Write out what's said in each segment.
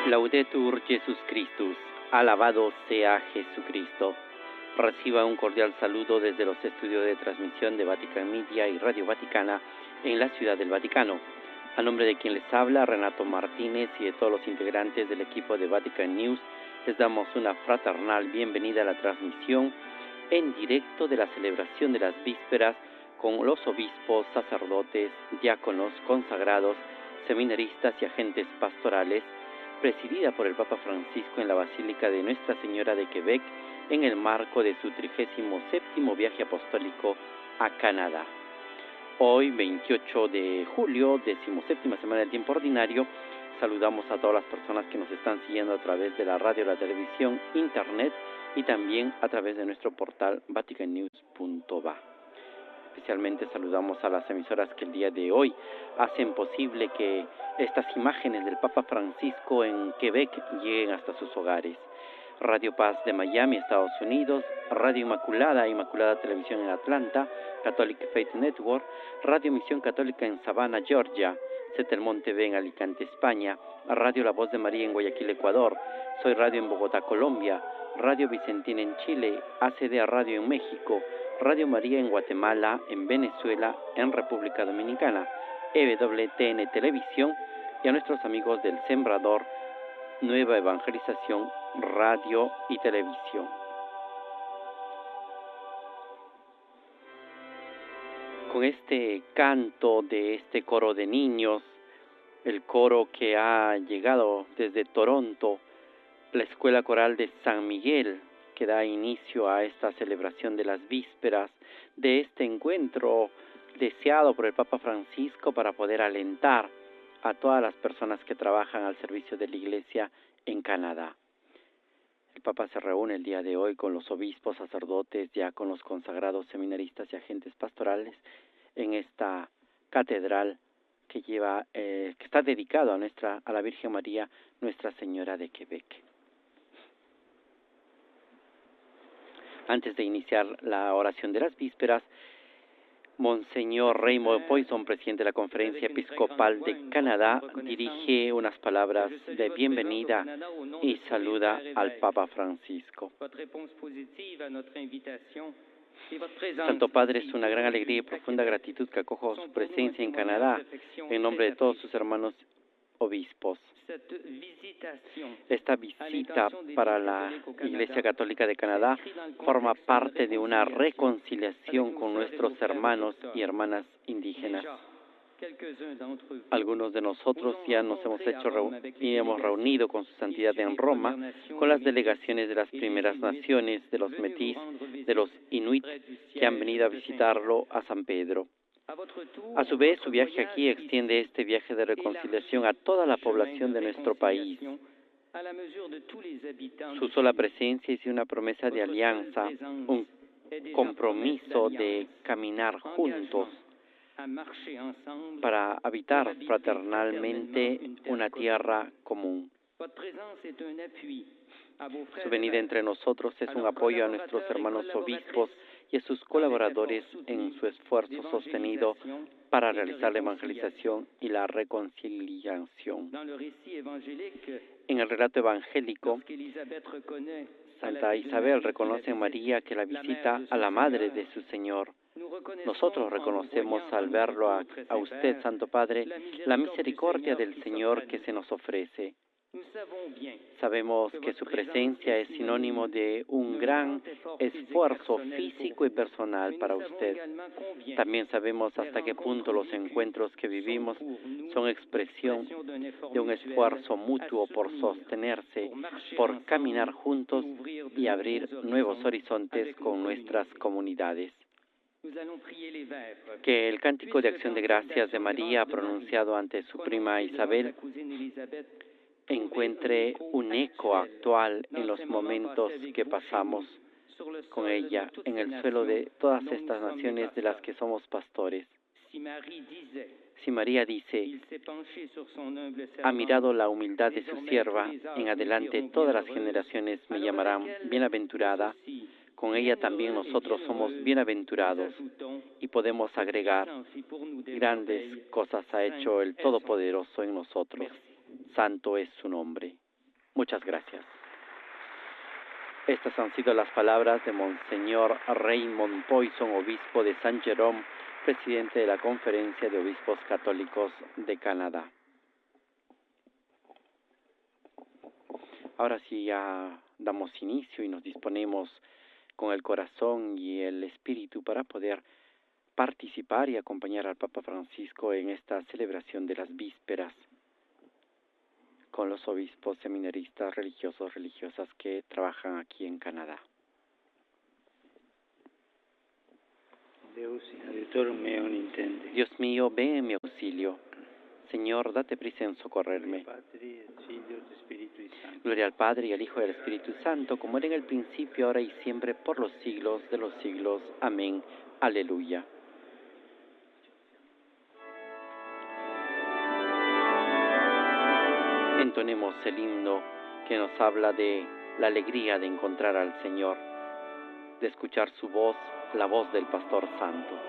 Laudetur Jesus Christus, alabado sea Jesucristo. Reciba un cordial saludo desde los estudios de transmisión de Vatican Media y Radio Vaticana en la Ciudad del Vaticano. A nombre de quien les habla, Renato Martínez, y de todos los integrantes del equipo de Vatican News, les damos una fraternal bienvenida a la transmisión en directo de la celebración de las vísperas con los obispos, sacerdotes, diáconos, consagrados, seminaristas y agentes pastorales, presidida por el Papa Francisco en la Basílica de Nuestra Señora de Quebec en el marco de su 37º viaje apostólico a Canadá. Hoy, 28 de julio, 17ª semana del tiempo ordinario, saludamos a todas las personas que nos están siguiendo a través de la radio, la televisión, internet y también a través de nuestro portal vaticannews.va. Especialmente saludamos a las emisoras que el día de hoy hacen posible que estas imágenes del Papa Francisco en Quebec lleguen hasta sus hogares. Radio Paz de Miami, Estados Unidos, Radio Inmaculada, Inmaculada Televisión en Atlanta, Catholic Faith Network, Radio Misión Católica en Savannah, Georgia, Setelmont TV en Alicante, España, Radio La Voz de María en Guayaquil, Ecuador, Soy Radio en Bogotá, Colombia, Radio Vicentina en Chile, ACD Radio en México, Radio María en Guatemala, en Venezuela, en República Dominicana, EWTN Televisión y a nuestros amigos del Sembrador, Nueva Evangelización, Radio y Televisión. Con este canto de este coro de niños, el coro que ha llegado desde Toronto, la Escuela Coral de San Miguel, que da inicio a esta celebración de las vísperas, de este encuentro deseado por el Papa Francisco para poder alentar a todas las personas que trabajan al servicio de la Iglesia en Canadá. El Papa se reúne el día de hoy con los obispos, sacerdotes, diáconos, consagrados, seminaristas y agentes pastorales en esta catedral que está dedicado a la Virgen María, Nuestra Señora de Quebec. Antes de iniciar la oración de las vísperas, Monseñor Raymond Poisson, presidente de la Conferencia Episcopal de Canadá, dirige unas palabras de bienvenida y saluda al Papa Francisco. Santo Padre, es una gran alegría y profunda gratitud que acojo su presencia en Canadá en nombre de todos sus hermanos obispos. Esta visita para la Iglesia Católica de Canadá forma parte de una reconciliación con nuestros hermanos y hermanas indígenas. Algunos de nosotros ya nos hemos reunido con su santidad en Roma, con las delegaciones de las primeras naciones, de los Métis, de los Inuit, que han venido a visitarlo a San Pedro. A su vez, su viaje aquí extiende este viaje de reconciliación a toda la población de nuestro país. Su sola presencia es una promesa de alianza, un compromiso de caminar juntos para habitar fraternalmente una tierra común. Su venida entre nosotros es un apoyo a nuestros hermanos obispos y a sus colaboradores en su esfuerzo sostenido para realizar la evangelización y la reconciliación. En el relato evangélico, Santa Isabel reconoce en María que la visita a la Madre de su Señor. Nosotros reconocemos al verlo a usted, Santo Padre, la misericordia del Señor que se nos ofrece. Sabemos que su presencia es sinónimo de un gran esfuerzo físico y personal para usted. También sabemos hasta qué punto los encuentros que vivimos son expresión de un esfuerzo mutuo por sostenerse, por caminar juntos y abrir nuevos horizontes con nuestras comunidades. Que el cántico de acción de gracias de María pronunciado ante su prima Isabel encuentre un eco actual en los momentos que pasamos con ella en el suelo de todas estas naciones de las que somos pastores. Si María dice, ha mirado la humildad de su sierva, en adelante todas las generaciones me llamarán bienaventurada, con ella también nosotros somos bienaventurados y podemos agregar, grandes cosas ha hecho el Todopoderoso en nosotros. Santo es su nombre. Muchas gracias. Estas han sido las palabras de Monseñor Raymond Poisson, obispo de Saint Jérôme, presidente de la Conferencia de Obispos Católicos de Canadá. Ahora sí ya damos inicio y nos disponemos con el corazón y el espíritu para poder participar y acompañar al Papa Francisco en esta celebración de las vísperas con los obispos, seminaristas, religiosos, religiosas que trabajan aquí en Canadá. Dios mío, ven en mi auxilio. Señor, date prisa en socorrerme. Gloria al Padre, y al Hijo y al Espíritu Santo, como era en el principio, ahora y siempre, por los siglos de los siglos. Amén. Aleluya. Entonemos el himno que nos habla de la alegría de encontrar al Señor, de escuchar su voz, la voz del Pastor Santo.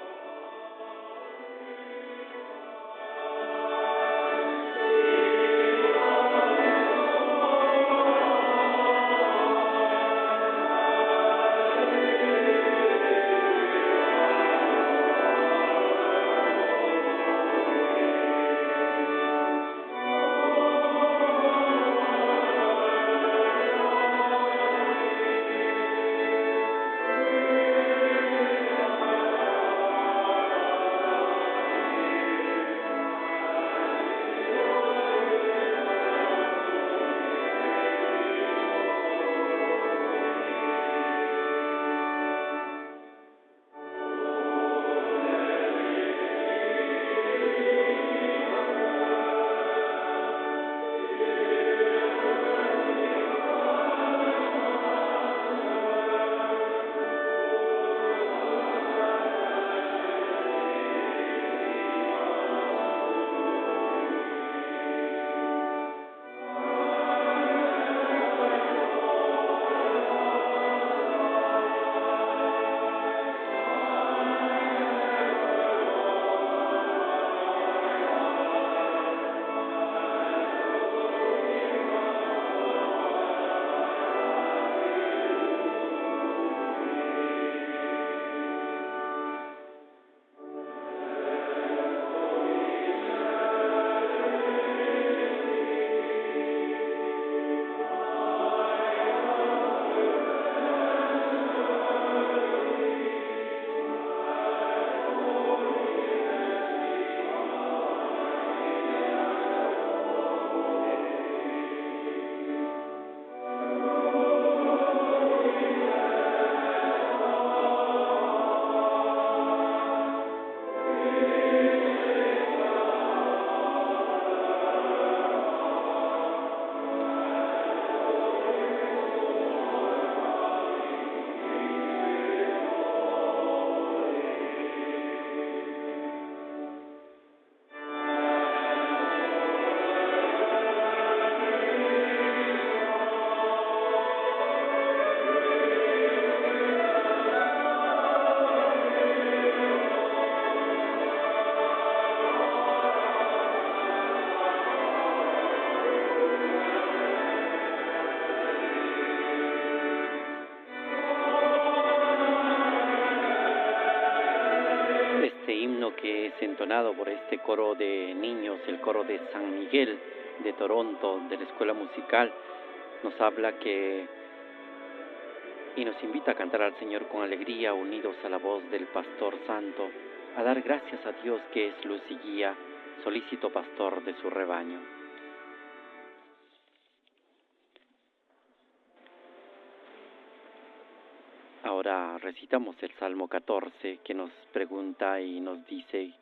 Que es entonado por este coro de niños, el coro de San Miguel de Toronto, de la escuela musical, nos habla y nos invita a cantar al Señor con alegría, unidos a la voz del Pastor Santo, a dar gracias a Dios que es luz y guía, solícito pastor de su rebaño. Ahora recitamos el Salmo 14 que nos pregunta y nos dice: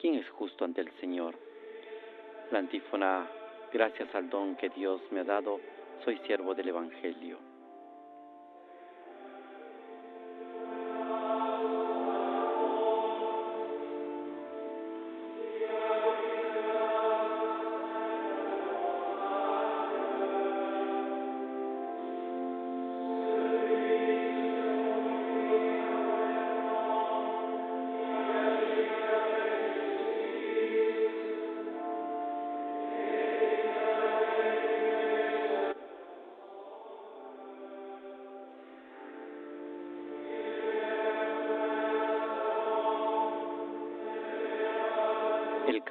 ¿quién es justo ante el Señor? La antífona: gracias al don que Dios me ha dado, soy siervo del Evangelio.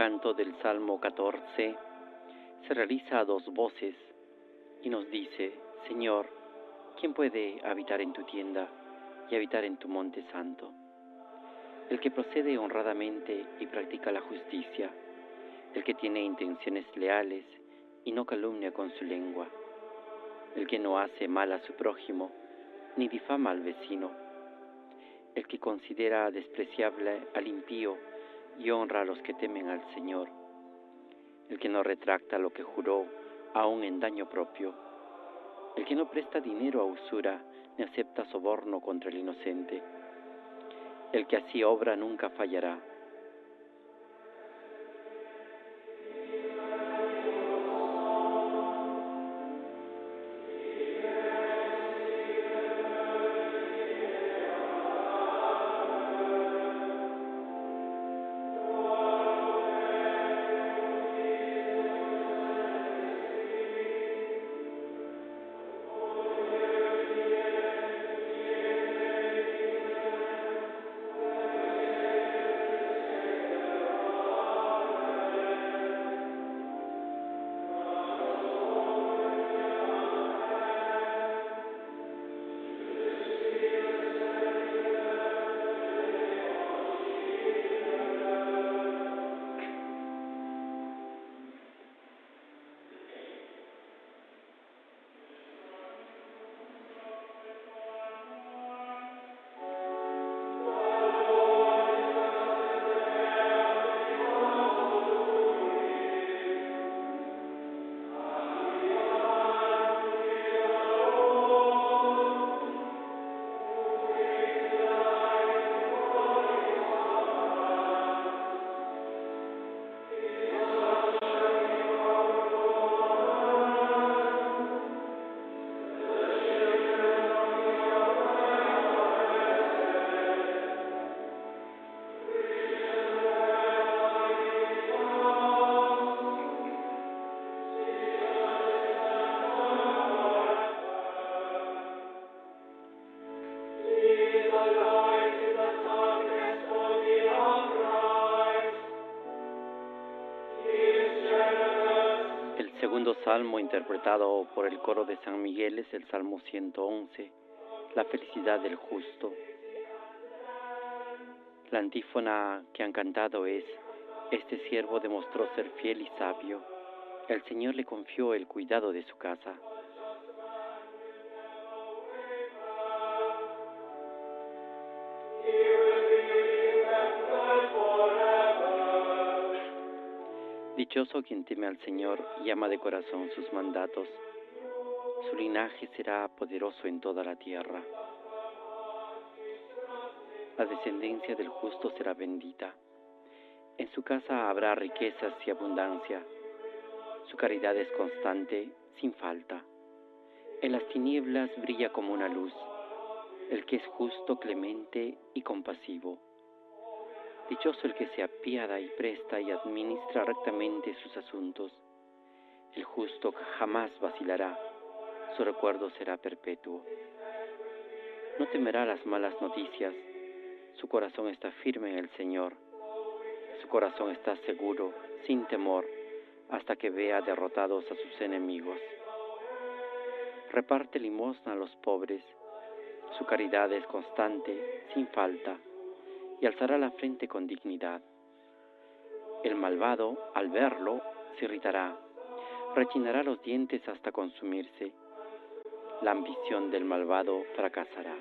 canto del Salmo 14 se realiza a dos voces y nos dice: Señor, ¿quién puede habitar en tu tienda y habitar en tu monte santo? El que procede honradamente y practica la justicia, el que tiene intenciones leales y no calumnia con su lengua, el que no hace mal a su prójimo ni difama al vecino, el que considera despreciable al impío y honra a los que temen al Señor, el que no retracta lo que juró aun en daño propio, el que no presta dinero a usura ni acepta soborno contra el inocente, el que así obra nunca fallará. El segundo salmo interpretado por el coro de San Miguel es el Salmo 111, la felicidad del justo. La antífona que han cantado es: este siervo demostró ser fiel y sabio, el Señor le confió el cuidado de su casa. Dichoso quien teme al Señor y ama de corazón sus mandatos. Su linaje será poderoso en toda la tierra. La descendencia del justo será bendita. En su casa habrá riquezas y abundancia. Su caridad es constante, sin falta. En las tinieblas brilla como una luz, el que es justo, clemente y compasivo. Dichoso el que se apiada y presta y administra rectamente sus asuntos. El justo jamás vacilará, su recuerdo será perpetuo. No temerá las malas noticias, su corazón está firme en el Señor. Su corazón está seguro, sin temor, hasta que vea derrotados a sus enemigos. Reparte limosna a los pobres, su caridad es constante, sin falta, y alzará la frente con dignidad. El malvado, al verlo, se irritará, rechinará los dientes hasta consumirse. La ambición del malvado fracasará.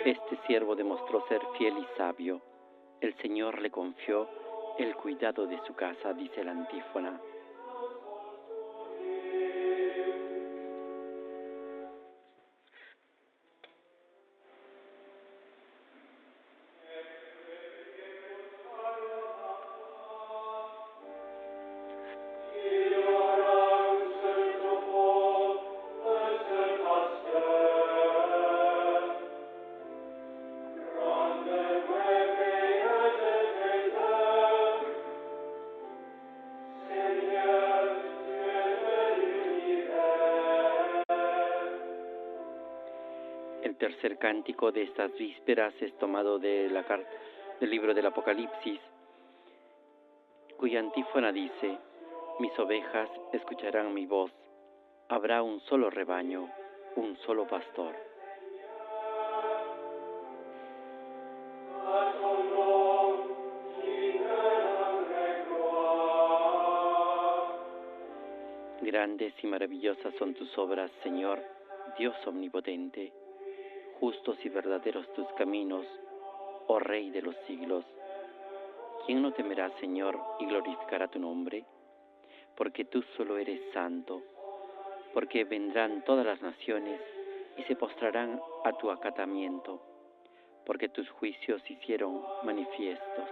Este siervo demostró ser fiel y sabio. El Señor le confió el cuidado de su casa, dice la antífona. El tercer cántico de estas vísperas es tomado del libro del Apocalipsis, cuya antífona dice: mis ovejas escucharán mi voz, habrá un solo rebaño, un solo pastor. Grandes y maravillosas son tus obras, Señor, Dios omnipotente. Justos y verdaderos tus caminos, oh Rey de los siglos. ¿Quién no temerá, Señor, y glorificará tu nombre? Porque tú solo eres santo, porque vendrán todas las naciones y se postrarán a tu acatamiento, porque tus juicios se hicieron manifiestos.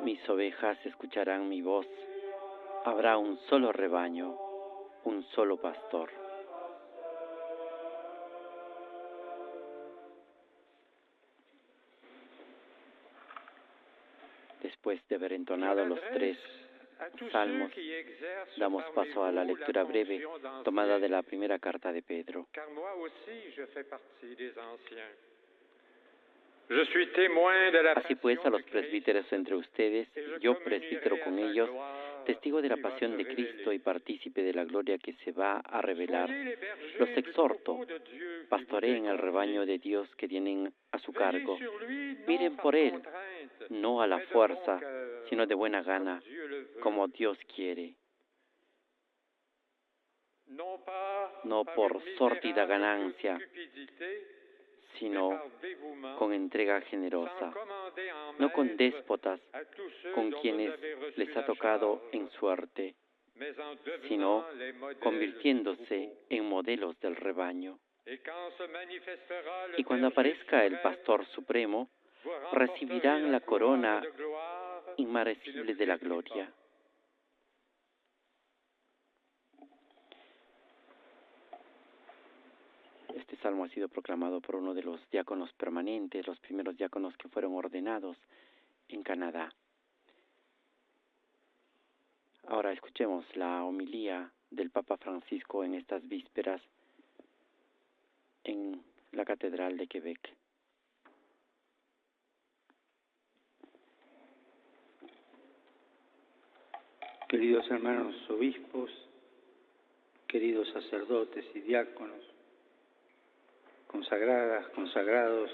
Mis ovejas escucharán mi voz, habrá un solo rebaño, un solo pastor. Después de haber entonado los tres salmos, damos paso a la lectura breve tomada de la primera carta de Pedro. Así pues, a los presbíteros entre ustedes, yo presbítero con ellos, testigo de la pasión de Cristo y partícipe de la gloria que se va a revelar, los exhorto, pastoreen el rebaño de Dios que tienen a su cargo. Miren por él, no a la fuerza, sino de buena gana, como Dios quiere. No por sórdida ganancia, sino con entrega generosa, no con déspotas, con quienes les ha tocado en suerte, sino convirtiéndose en modelos del rebaño. Y cuando aparezca el Pastor Supremo, recibirán la corona inmarcesible de la gloria. Este salmo ha sido proclamado por uno de los diáconos permanentes, los primeros diáconos que fueron ordenados en Canadá. Ahora escuchemos la homilía del Papa Francisco en estas vísperas en la Catedral de Quebec. Queridos hermanos obispos, queridos sacerdotes y diáconos, consagradas, consagrados,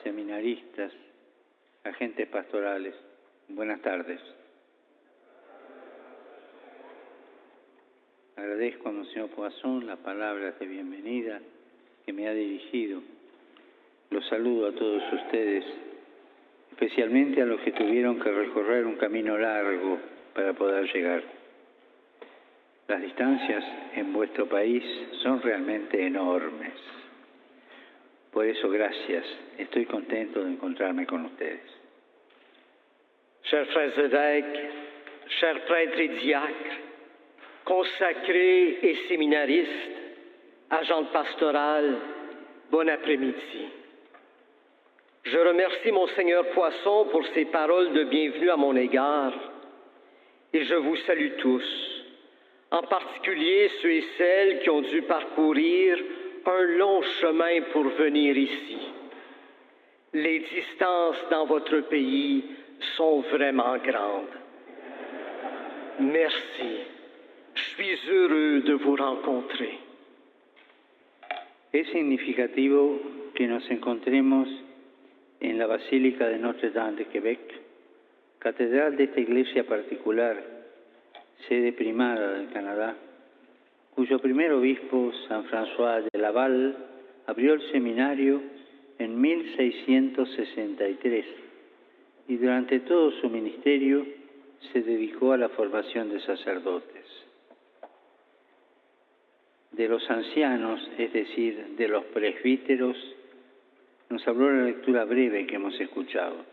seminaristas, agentes pastorales, buenas tardes. Agradezco a Monseñor Poisson las palabras de bienvenida que me ha dirigido. Los saludo a todos ustedes, especialmente a los que tuvieron que recorrer un camino largo para poder llegar. Las distancias en vuestro país son realmente enormes. Por eso, gracias. Estoy contento de encontrarme con ustedes. Chers frères évêques, chers prêtres et diacres, consacrés et séminaristes, agents pastorales, bon après-midi. Je remercie Monseigneur Poisson pour ses paroles de bienvenue à mon égard et je vous salue tous, en particulier ceux et celles qui ont dû parcourir un long chemin pour venir ici. Les distances dans votre pays sont vraiment grandes. Merci. Je suis heureux de vous rencontrer. Es significativo que nos encontremos en la Basílica de Notre-Dame de Quebec, catedral de esta iglesia particular, sede primada del Canadá, cuyo primer obispo, San François de Laval, abrió el seminario en 1663 y durante todo su ministerio se dedicó a la formación de sacerdotes. De los ancianos, es decir, de los presbíteros, nos habló la lectura breve que hemos escuchado.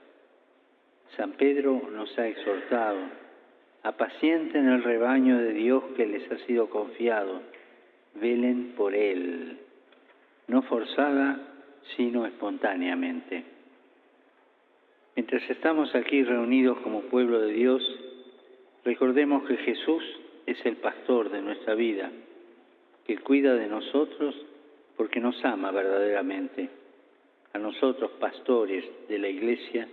San Pedro nos ha exhortado: apacienten el rebaño de Dios que les ha sido confiado, velen por él, no forzada, sino espontáneamente. Mientras estamos aquí reunidos como pueblo de Dios, recordemos que Jesús es el pastor de nuestra vida, que cuida de nosotros porque nos ama verdaderamente. A nosotros, pastores de la Iglesia,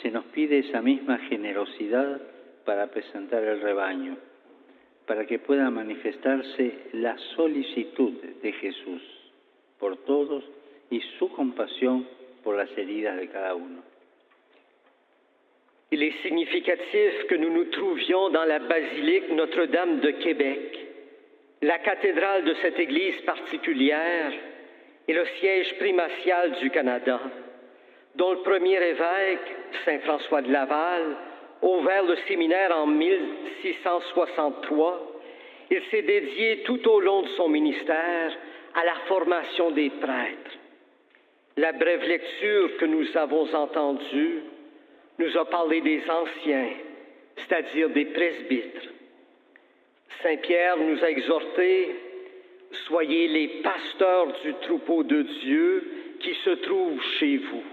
se nos pide esa misma generosidad para presentar el rebaño, para que pueda manifestarse la solicitud de Jesús por todos y su compasión por las heridas de cada uno. Il est significatif que nous nous trouvions dans la basilique Notre-Dame de Québec. La cathédrale de cette église particulière est le siège primatial du Canada, dont le premier évêque, Saint François de Laval, a ouvert le séminaire en 1663. Il s'est dédié tout au long de son ministère à la formation des prêtres. La brève lecture que nous avons entendue nous a parlé des anciens, c'est-à-dire des presbytres. Saint Pierre nous a exhortés: soyez les pasteurs du troupeau de Dieu qui se trouve chez vous.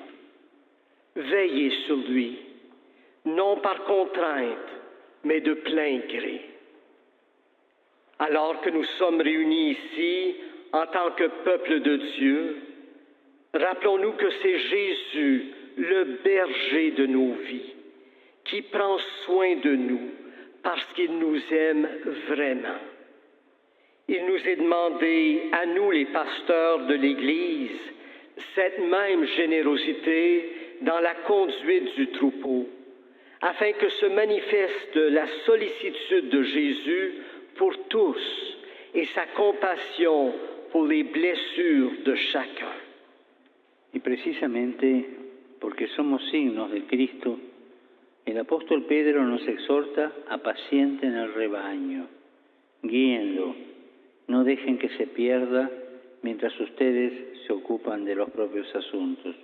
Veillez sur lui, non par contrainte, mais de plein gré. Alors que nous sommes réunis ici en tant que peuple de Dieu, rappelons-nous que c'est Jésus, le berger de nos vies, qui prend soin de nous parce qu'il nous aime vraiment. Il nous est demandé, à nous les pasteurs de l'Église, cette même générosité dans la conduite du troupeau, afin que se manifeste la sollicitude de Jésus pour tous et sa compassion pour les blessures de chacun. Y precisamente porque somos signos de Cristo, el apóstol Pedro nos exhorta: apacienten el rebaño, guíenlo, no dejen que se pierda mientras ustedes se ocupan de los propios asuntos.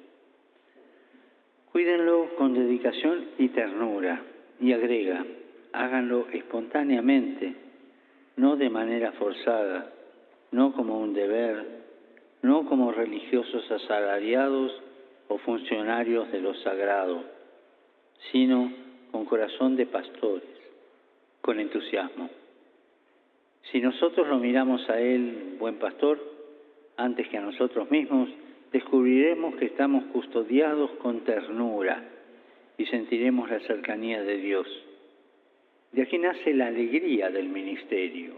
Cuídenlo con dedicación y ternura, y agrega: háganlo espontáneamente, no de manera forzada, no como un deber, no como religiosos asalariados o funcionarios de lo sagrado, sino con corazón de pastores, con entusiasmo. Si nosotros lo miramos a Él, buen pastor, antes que a nosotros mismos, descubriremos que estamos custodiados con ternura y sentiremos la cercanía de Dios. De aquí nace la alegría del ministerio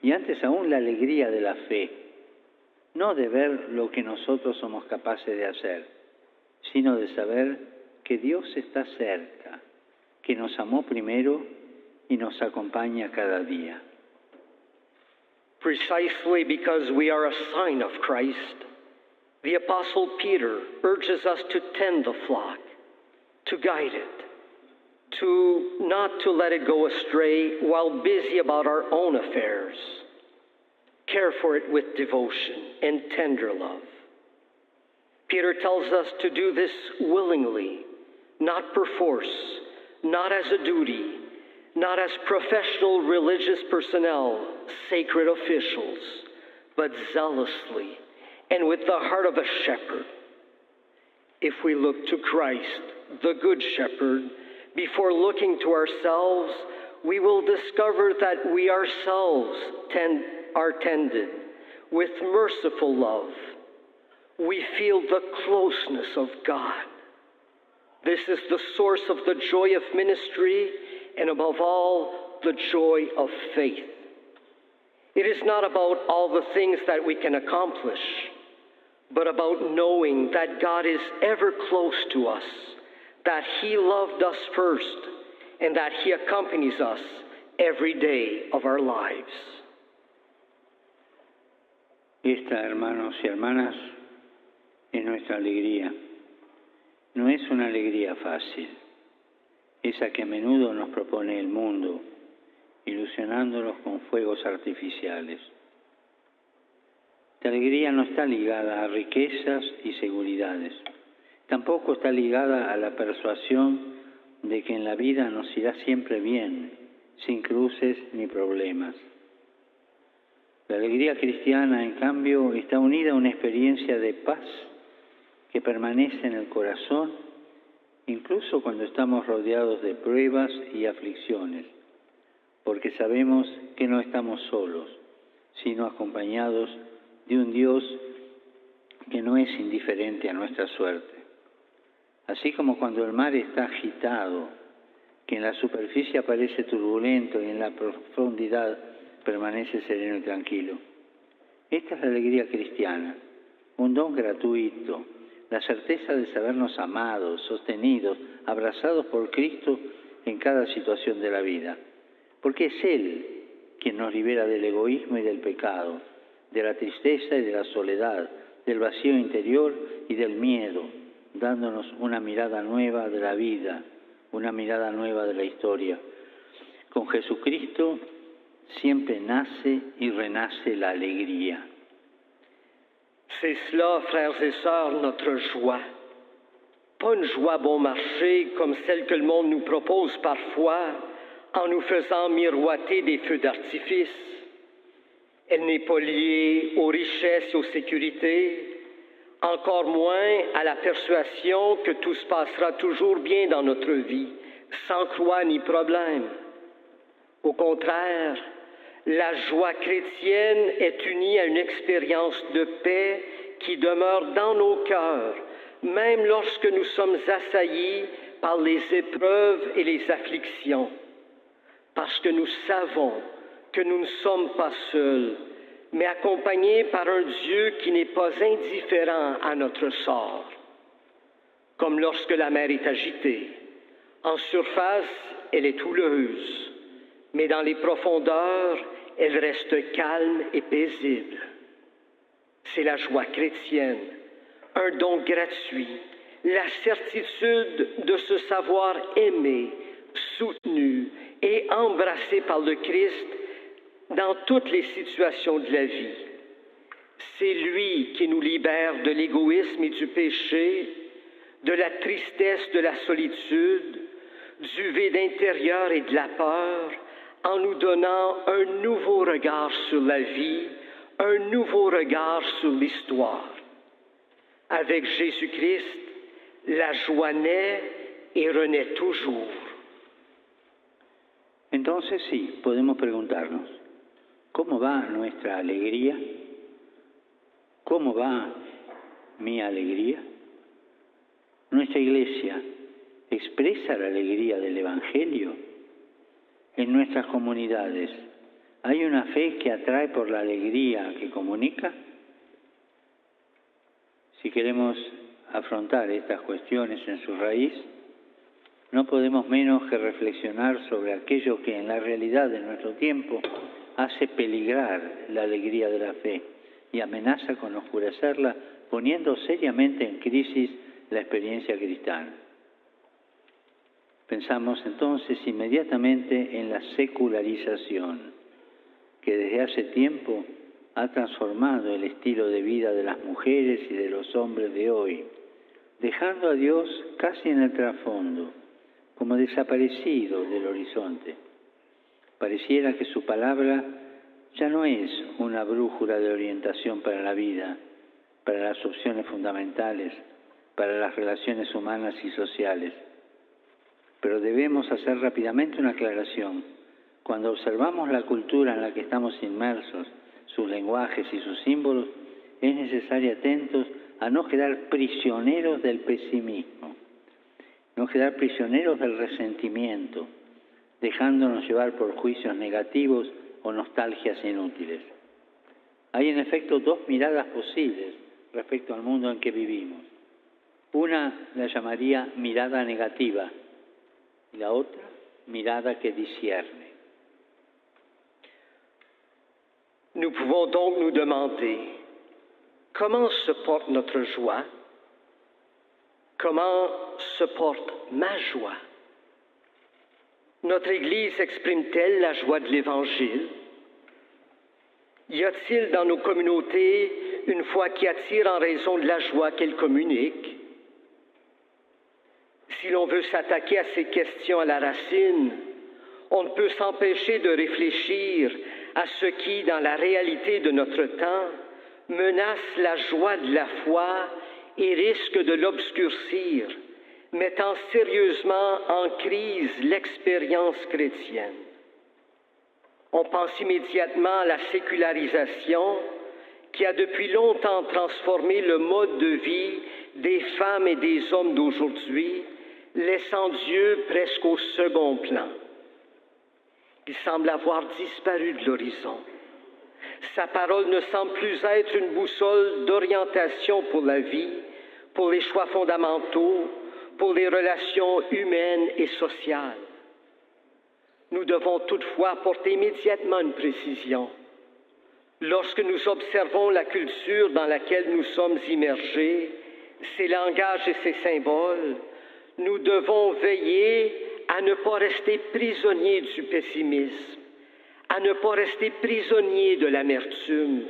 y antes aún la alegría de la fe, no de ver lo que nosotros somos capaces de hacer, sino de saber que Dios está cerca, que nos amó primero y nos acompaña cada día. Precisely because we are a sign of Christ, the Apostle Peter urges us to tend the flock, to guide it, not to let it go astray while busy about our own affairs. Care for it with devotion and tender love. Peter tells us to do this willingly, not perforce, not as a duty, not as professional religious personnel, sacred officials, but zealously and with the heart of a shepherd. If we look to Christ, the Good Shepherd, before looking to ourselves, we will discover that we ourselves are tended with merciful love. We feel the closeness of God. This is the source of the joy of ministry and above all, the joy of faith. It is not about all the things that we can accomplish, but about knowing that God is ever close to us, that He loved us first, and that He accompanies us every day of our lives. Esta, hermanos y hermanas, es nuestra alegría. No es una alegría fácil, esa que a menudo nos propone el mundo, ilusionándonos con fuegos artificiales. Esta alegría no está ligada a riquezas y seguridades, tampoco está ligada a la persuasión de que en la vida nos irá siempre bien, sin cruces ni problemas. La alegría cristiana, en cambio, está unida a una experiencia de paz que permanece en el corazón, incluso cuando estamos rodeados de pruebas y aflicciones, porque sabemos que no estamos solos, sino acompañados de un Dios que no es indiferente a nuestra suerte. Así como cuando el mar está agitado, que en la superficie aparece turbulento y en la profundidad permanece sereno y tranquilo. Esta es la alegría cristiana, un don gratuito, la certeza de sabernos amados, sostenidos, abrazados por Cristo en cada situación de la vida, porque es Él quien nos libera del egoísmo y del pecado, de la tristeza y de la soledad, del vacío interior y del miedo, dándonos una mirada nueva de la vida, una mirada nueva de la historia. Con Jesucristo siempre nace y renace la alegría. C'est cela, frères et sœurs, notre joie. Pas une joie bon marché comme celle que le monde nous propose parfois en nous faisant miroiter des feux d'artifice. Elle n'est pas liée aux richesses et aux sécurités, encore moins à la persuasion que tout se passera toujours bien dans notre vie, sans croix ni problème. Au contraire, la joie chrétienne est unie à une expérience de paix qui demeure dans nos cœurs, même lorsque nous sommes assaillis par les épreuves et les afflictions, parce que nous savons que nous ne sommes pas seuls, mais accompagnés par un Dieu qui n'est pas indifférent à notre sort. Comme lorsque la mer est agitée, en surface, elle est houleuse, mais dans les profondeurs, elle reste calme et paisible. C'est la joie chrétienne, un don gratuit, la certitude de se savoir aimé, soutenu et embrassé par le Christ dans toutes les situations de la vie. C'est lui qui nous libère de l'égoïsme et du péché, de la tristesse, de la solitude, du vide intérieur et de la peur, en nous donnant un nouveau regard sur la vie, un nouveau regard sur l'histoire. Avec Jésus-Christ, la joie naît y renaît toujours. Entonces sí, podemos preguntarnos, ¿cómo va nuestra alegría? ¿Cómo va mi alegría? Nuestra iglesia expresa la alegría del Evangelio. En nuestras comunidades, ¿hay una fe que atrae por la alegría que comunica? Si queremos afrontar estas cuestiones en su raíz, no podemos menos que reflexionar sobre aquello que en la realidad de nuestro tiempo hace peligrar la alegría de la fe y amenaza con oscurecerla, poniendo seriamente en crisis la experiencia cristiana. Pensamos entonces inmediatamente en la secularización, que desde hace tiempo ha transformado el estilo de vida de las mujeres y de los hombres de hoy, dejando a Dios casi en el trasfondo, como desaparecido del horizonte. Pareciera que su palabra ya no es una brújula de orientación para la vida, para las opciones fundamentales, para las relaciones humanas y sociales. Pero debemos hacer rápidamente una aclaración. Cuando observamos la cultura en la que estamos inmersos, sus lenguajes y sus símbolos, es necesario atentos a no quedar prisioneros del pesimismo, no quedar prisioneros del resentimiento, dejándonos llevar por juicios negativos o nostalgias inútiles. Hay en efecto dos miradas posibles respecto al mundo en que vivimos. Una la llamaría mirada negativa y la otra mirada que discierne. Nous pouvons donc nous demander comment se porte notre joie, comment se porte ma joie. Notre Église exprime-t-elle la joie de l'Évangile? Y a-t-il dans nos communautés une foi qui attire en raison de la joie qu'elle communique? Si l'on veut s'attaquer à ces questions à la racine, on ne peut s'empêcher de réfléchir à ce qui, dans la réalité de notre temps, menace la joie de la foi et risque de l'obscurcir, mettant sérieusement en crise l'expérience chrétienne. On pense immédiatement à la sécularisation qui a depuis longtemps transformé le mode de vie des femmes et des hommes d'aujourd'hui, laissant Dieu presque au second plan. Il semble avoir disparu de l'horizon. Sa parole ne semble plus être une boussole d'orientation pour la vie, pour les choix fondamentaux, pour les relations humaines et sociales. Nous devons toutefois apporter immédiatement une précision. Lorsque nous observons la culture dans laquelle nous sommes immergés, ses langages et ses symboles, nous devons veiller à ne pas rester prisonniers du pessimisme, à ne pas rester prisonniers de l'amertume,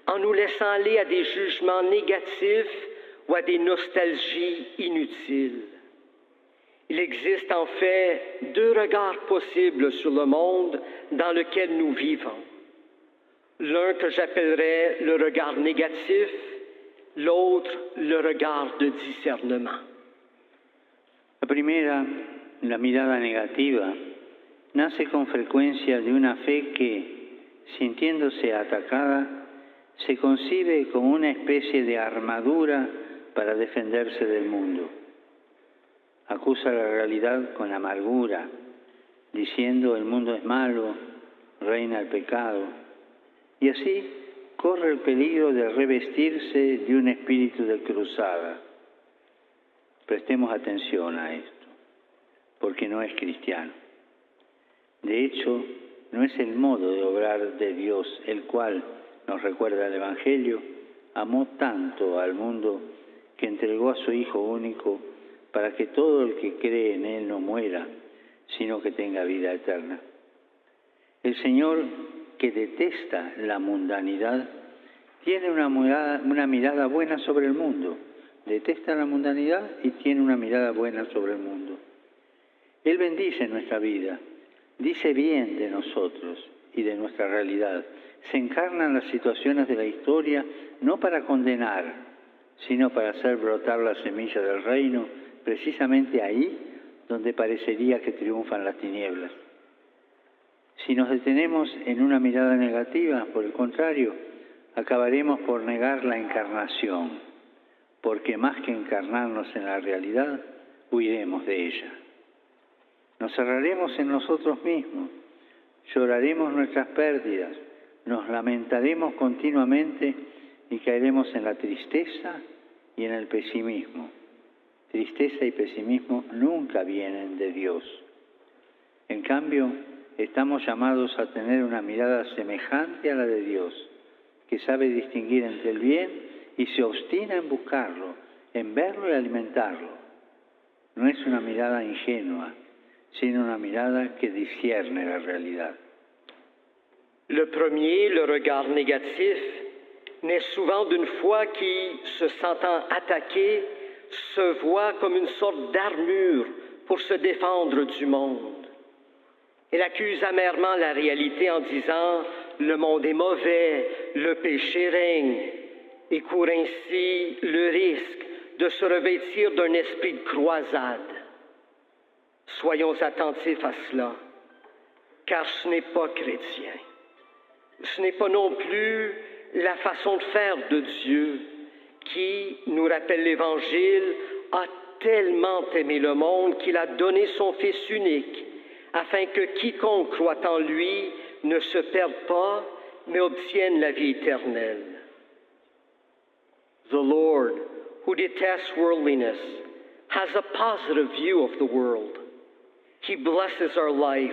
en nous laissant aller à des jugements négatifs ou à des nostalgies inutiles. Il existe en fait deux regards possibles sur le monde dans lequel nous vivons. L'un que j'appellerais le regard négatif, l'autre le regard de discernement. La primera, la mirada negativa, nace con frecuencia de una fe que, sintiéndose atacada, se concibe como una especie de armadura para defenderse del mundo. Acusa la realidad con amargura, diciendo el mundo es malo, reina el pecado, y así corre el peligro de revestirse de un espíritu de cruzada. Prestemos atención a esto, porque no es cristiano. De hecho, no es el modo de obrar de Dios, el cual, nos recuerda el Evangelio, amó tanto al mundo que entregó a su Hijo único para que todo el que cree en Él no muera, sino que tenga vida eterna. El Señor, que detesta la mundanidad, tiene una mirada buena sobre el mundo. Detesta la mundanidad y tiene una mirada buena sobre el mundo. Él bendice nuestra vida, dice bien de nosotros y de nuestra realidad. Se encarna en las situaciones de la historia no para condenar, sino para hacer brotar la semilla del reino, precisamente ahí donde parecería que triunfan las tinieblas. Si nos detenemos en una mirada negativa, por el contrario, acabaremos por negar la encarnación, porque más que encarnarnos en la realidad, huiremos de ella. Nos cerraremos en nosotros mismos, lloraremos nuestras pérdidas, nos lamentaremos continuamente y caeremos en la tristeza y en el pesimismo. Tristeza y pesimismo nunca vienen de Dios. En cambio, estamos llamados a tener una mirada semejante a la de Dios, que sabe distinguir entre el bien y se obstina en buscarlo, en verlo y alimentarlo. No es una mirada ingenua, sino una mirada que discierne la realidad. Le premier, le regard négatif, naît souvent d'une foi qui, se sentant attaquée, se voit comme une sorte d'armure pour se défendre du monde. Elle accuse amèrement la réalité en disant « le monde est mauvais, le péché règne » et court ainsi le risque de se revêtir d'un esprit de croisade. Soyons attentifs à cela, car ce n'est pas chrétien. Ce n'est pas non plus la façon de faire de Dieu qui, nous rappelle l'Évangile, a tellement aimé le monde qu'il a donné son Fils unique, afin que quiconque croit en lui ne se perde pas, mais obtienne la vie éternelle. The Lord, who detests worldliness, has a positive view of the world. He blesses our life,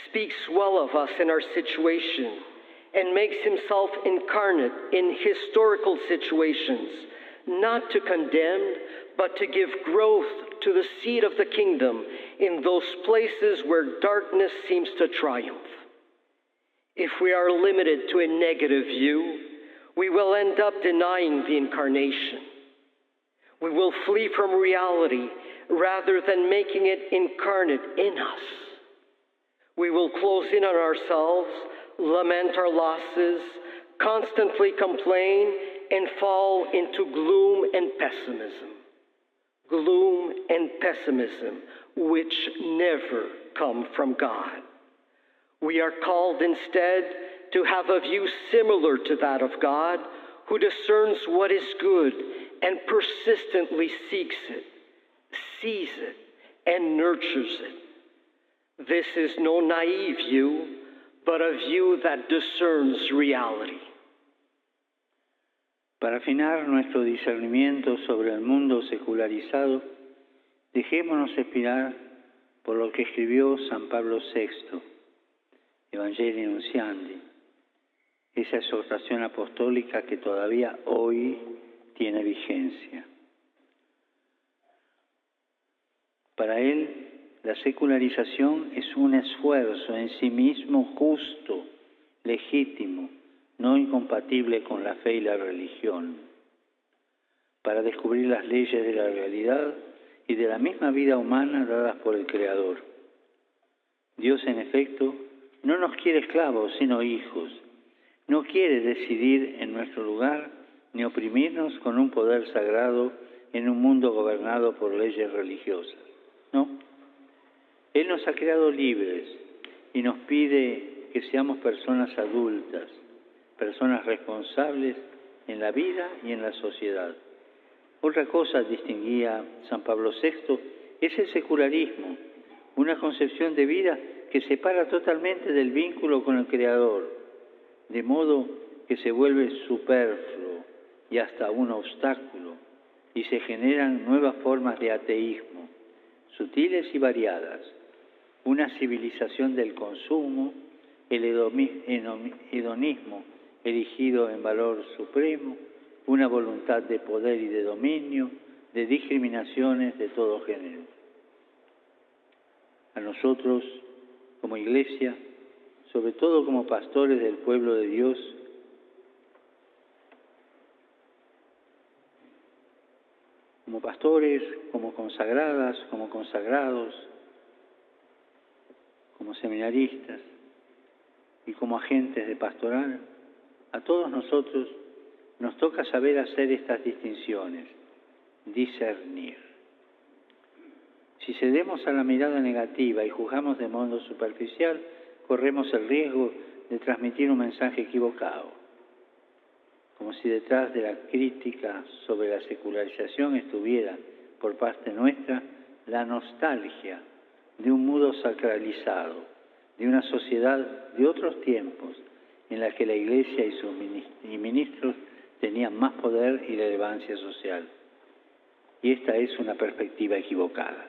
speaks well of us in our situation, and makes himself incarnate in historical situations, not to condemn, but to give growth to the seed of the kingdom in those places where darkness seems to triumph. If we are limited to a negative view, we will end up denying the incarnation. We will flee from reality, rather than making it incarnate in us. We will close in on ourselves, lament our losses, constantly complain, and fall into gloom and pessimism. Gloom and pessimism, which never come from God. We are called instead to have a view similar to that of God, who discerns what is good and persistently seeks it, sees it, and nurtures it. This is no naive view, but a view that discerns reality. Para afinar nuestro discernimiento sobre el mundo secularizado, dejémonos inspirar por lo que escribió San Pablo VI, Evangelii Nuntiandi, esa exhortación apostólica que todavía hoy tiene vigencia. Para él, la secularización es un esfuerzo en sí mismo justo, legítimo, no incompatible con la fe y la religión, para descubrir las leyes de la realidad y de la misma vida humana dadas por el Creador. Dios, en efecto, no nos quiere esclavos, sino hijos. No quiere decidir en nuestro lugar ni oprimirnos con un poder sagrado en un mundo gobernado por leyes religiosas. No. Él nos ha creado libres y nos pide que seamos personas adultas, personas responsables en la vida y en la sociedad. Otra cosa distinguía San Pablo VI es el secularismo, una concepción de vida que separa totalmente del vínculo con el Creador, de modo que se vuelve superfluo y hasta un obstáculo, y se generan nuevas formas de ateísmo, sutiles y variadas, una civilización del consumo, el hedonismo erigido en valor supremo, una voluntad de poder y de dominio, de discriminaciones de todo género. A nosotros, como Iglesia, sobre todo como pastores del pueblo de Dios, como pastores, como consagradas, como consagrados, como seminaristas y como agentes de pastoral, a todos nosotros nos toca saber hacer estas distinciones, discernir. Si cedemos a la mirada negativa y juzgamos de modo superficial, corremos el riesgo de transmitir un mensaje equivocado, como si detrás de la crítica sobre la secularización estuviera, por parte nuestra, la nostalgia de un mundo sacralizado, de una sociedad de otros tiempos, en la que la Iglesia y sus ministros tenían más poder y relevancia social. Y esta es una perspectiva equivocada.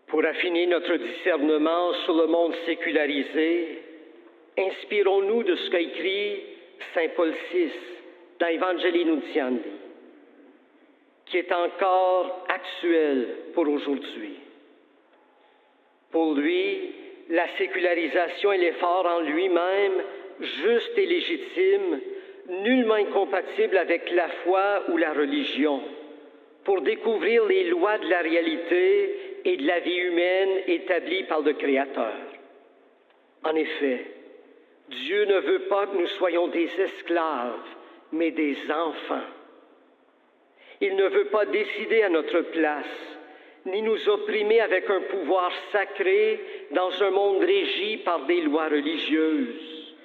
Pour affiner notre discernement sur le monde sécularisé, inspirons-nous de ce qu'a écrit Saint Paul VI dans Evangelii Nuntiandi, qui est encore actuel pour aujourd'hui. Pour lui, la sécularisation est l'effort en lui-même, juste et légitime, nullement incompatible avec la foi ou la religion, pour découvrir les lois de la réalité et de la vie humaine établies par le Créateur. En effet, Dieu ne veut pas que nous soyons des esclaves, mais des enfants. Il ne veut pas décider à notre place, ni nous opprimer avec un pouvoir sacré dans un monde régi par des lois religieuses.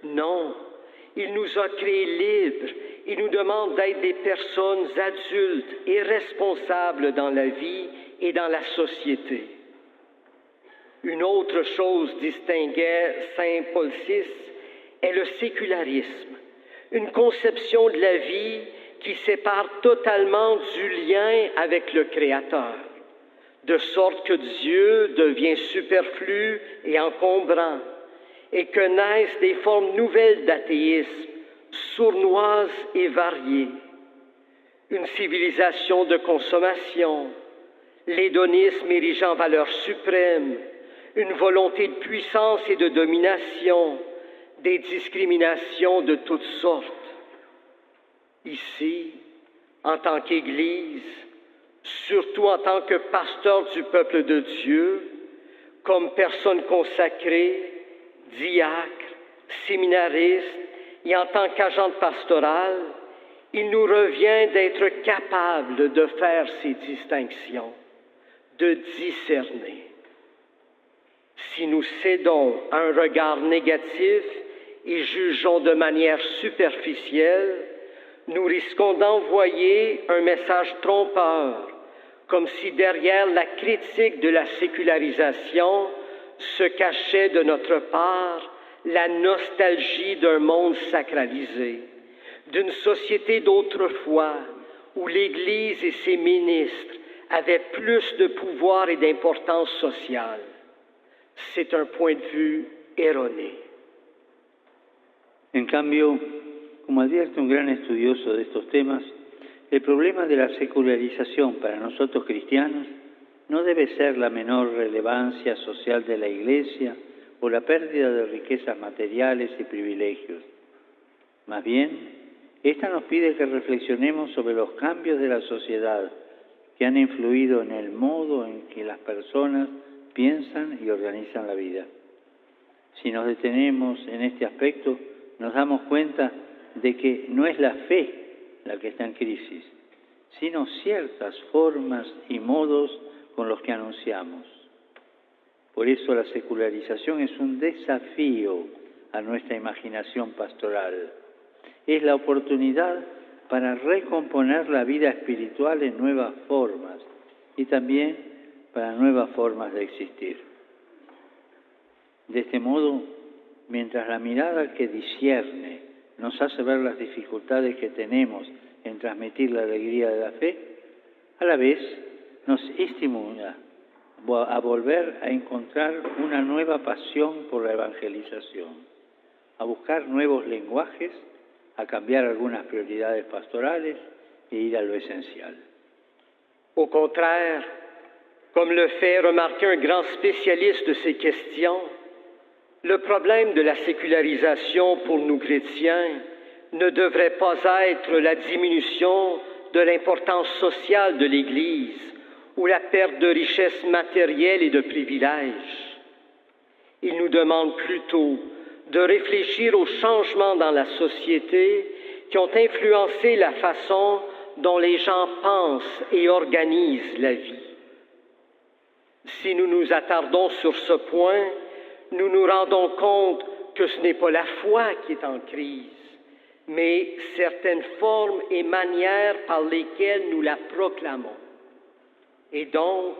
Non, il nous a créés libres et nous demande d'être des personnes adultes et responsables dans la vie et dans la société. Une autre chose distinguait Saint Paul VI est le sécularisme, une conception de la vie qui sépare totalement du lien avec le Créateur, de sorte que Dieu devient superflu et encombrant, et que naissent des formes nouvelles d'athéisme, sournoises et variées. Une civilisation de consommation, l'hédonisme érigé en valeur suprême, une volonté de puissance et de domination, des discriminations de toutes sortes. Ici, en tant qu'Église, surtout en tant que pasteur du peuple de Dieu, comme personne consacrée, diacre, séminariste et en tant qu'agent pastoral, il nous revient d'être capables de faire ces distinctions, de discerner. Si nous cédons à un regard négatif et jugeons de manière superficielle, nous risquons d'envoyer un message trompeur, comme si derrière la critique de la sécularisation se cachait de notre part la nostalgie d'un monde sacralisé, d'une société d'autrefois où l'Église et ses ministres avaient plus de pouvoir et d'importance sociale. C'est un point de vue erroné. En cambio, como advierte un gran estudioso de estos temas, el problema de la secularización para nosotros cristianos no debe ser la menor relevancia social de la Iglesia o la pérdida de riquezas materiales y privilegios. Más bien, esta nos pide que reflexionemos sobre los cambios de la sociedad que han influido en el modo en que las personas piensan y organizan la vida. Si nos detenemos en este aspecto, nos damos cuenta de que no es la fe la que está en crisis, sino ciertas formas y modos con los que anunciamos. Por eso la secularización es un desafío a nuestra imaginación pastoral. Es la oportunidad para recomponer la vida espiritual en nuevas formas y también para nuevas formas de existir. De este modo, mientras la mirada que discierne nos hace ver las dificultades que tenemos en transmitir la alegría de la fe, a la vez nos estimula a volver a encontrar una nueva pasión por la evangelización, a buscar nuevos lenguajes, a cambiar algunas prioridades pastorales e ir a lo esencial. Au contraire, comme le fait remarquer un grand spécialiste de ces questions, le problème de la sécularisation pour nous chrétiens ne devrait pas être la diminution de l'importance sociale de l'Église ou la perte de richesses matérielles et de privilèges. Il nous demande plutôt de réfléchir aux changements dans la société qui ont influencé la façon dont les gens pensent et organisent la vie. Si nous nous attardons sur ce point, nous nous rendons compte que ce n'est pas la foi qui est en crise, mais certaines formes et manières par lesquelles nous la proclamons. Et donc,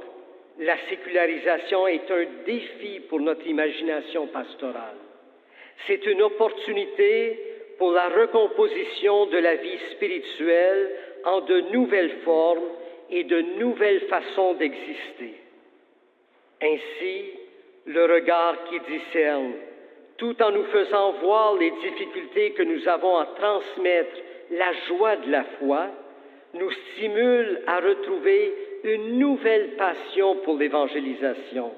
la sécularisation est un défi pour notre imagination pastorale. C'est une opportunité pour la recomposition de la vie spirituelle en de nouvelles formes et de nouvelles façons d'exister. Ainsi, le regard qui discerne, tout en nous faisant voir les difficultés que nous avons à transmettre la joie de la foi, nous stimule à retrouver une nouvelle passion pour l'évangélisation,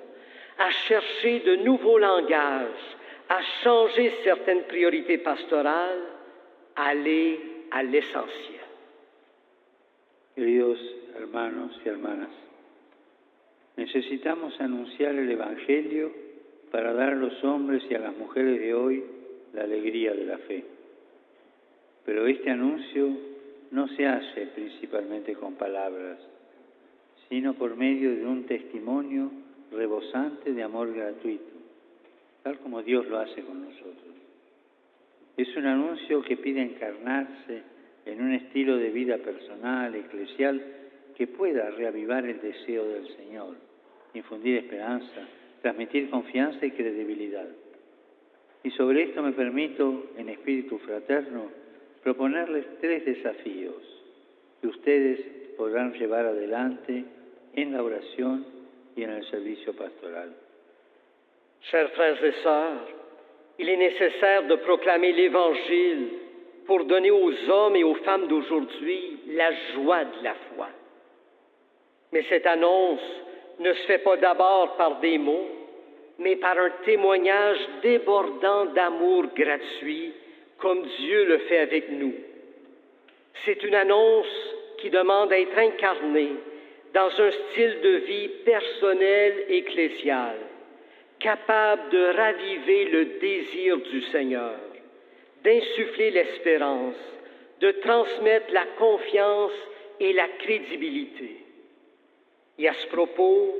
à chercher de nouveaux langages, à changer certaines priorités pastorales, à aller à l'essentiel. Queridos hermanos y hermanas, necesitamos anunciar el Evangelio para dar a los hombres y a las mujeres de hoy la alegría de la fe. Pero este anuncio no se hace principalmente con palabras, sino por medio de un testimonio rebosante de amor gratuito, tal como Dios lo hace con nosotros. Es un anuncio que pide encarnarse en un estilo de vida personal, eclesial, que pueda reavivar el deseo del Señor, infundir esperanza, transmitir confianza y credibilidad. Y sobre esto me permito, en espíritu fraterno, proponerles 3 desafíos que ustedes podrán llevar adelante en la oración y en el servicio pastoral. Chers frères et sœurs, il est nécessaire de proclamer l'Évangile pour donner aux hommes et aux femmes d'aujourd'hui la joie de la foi. Mais cette annonce ne se fait pas d'abord par des mots, mais par un témoignage débordant d'amour gratuit, comme Dieu le fait avec nous. C'est une annonce qui demande à être incarnée dans un style de vie personnel ecclésial, capable de raviver le désir du Seigneur, d'insuffler l'espérance, de transmettre la confiance et la crédibilité. Et à ce propos,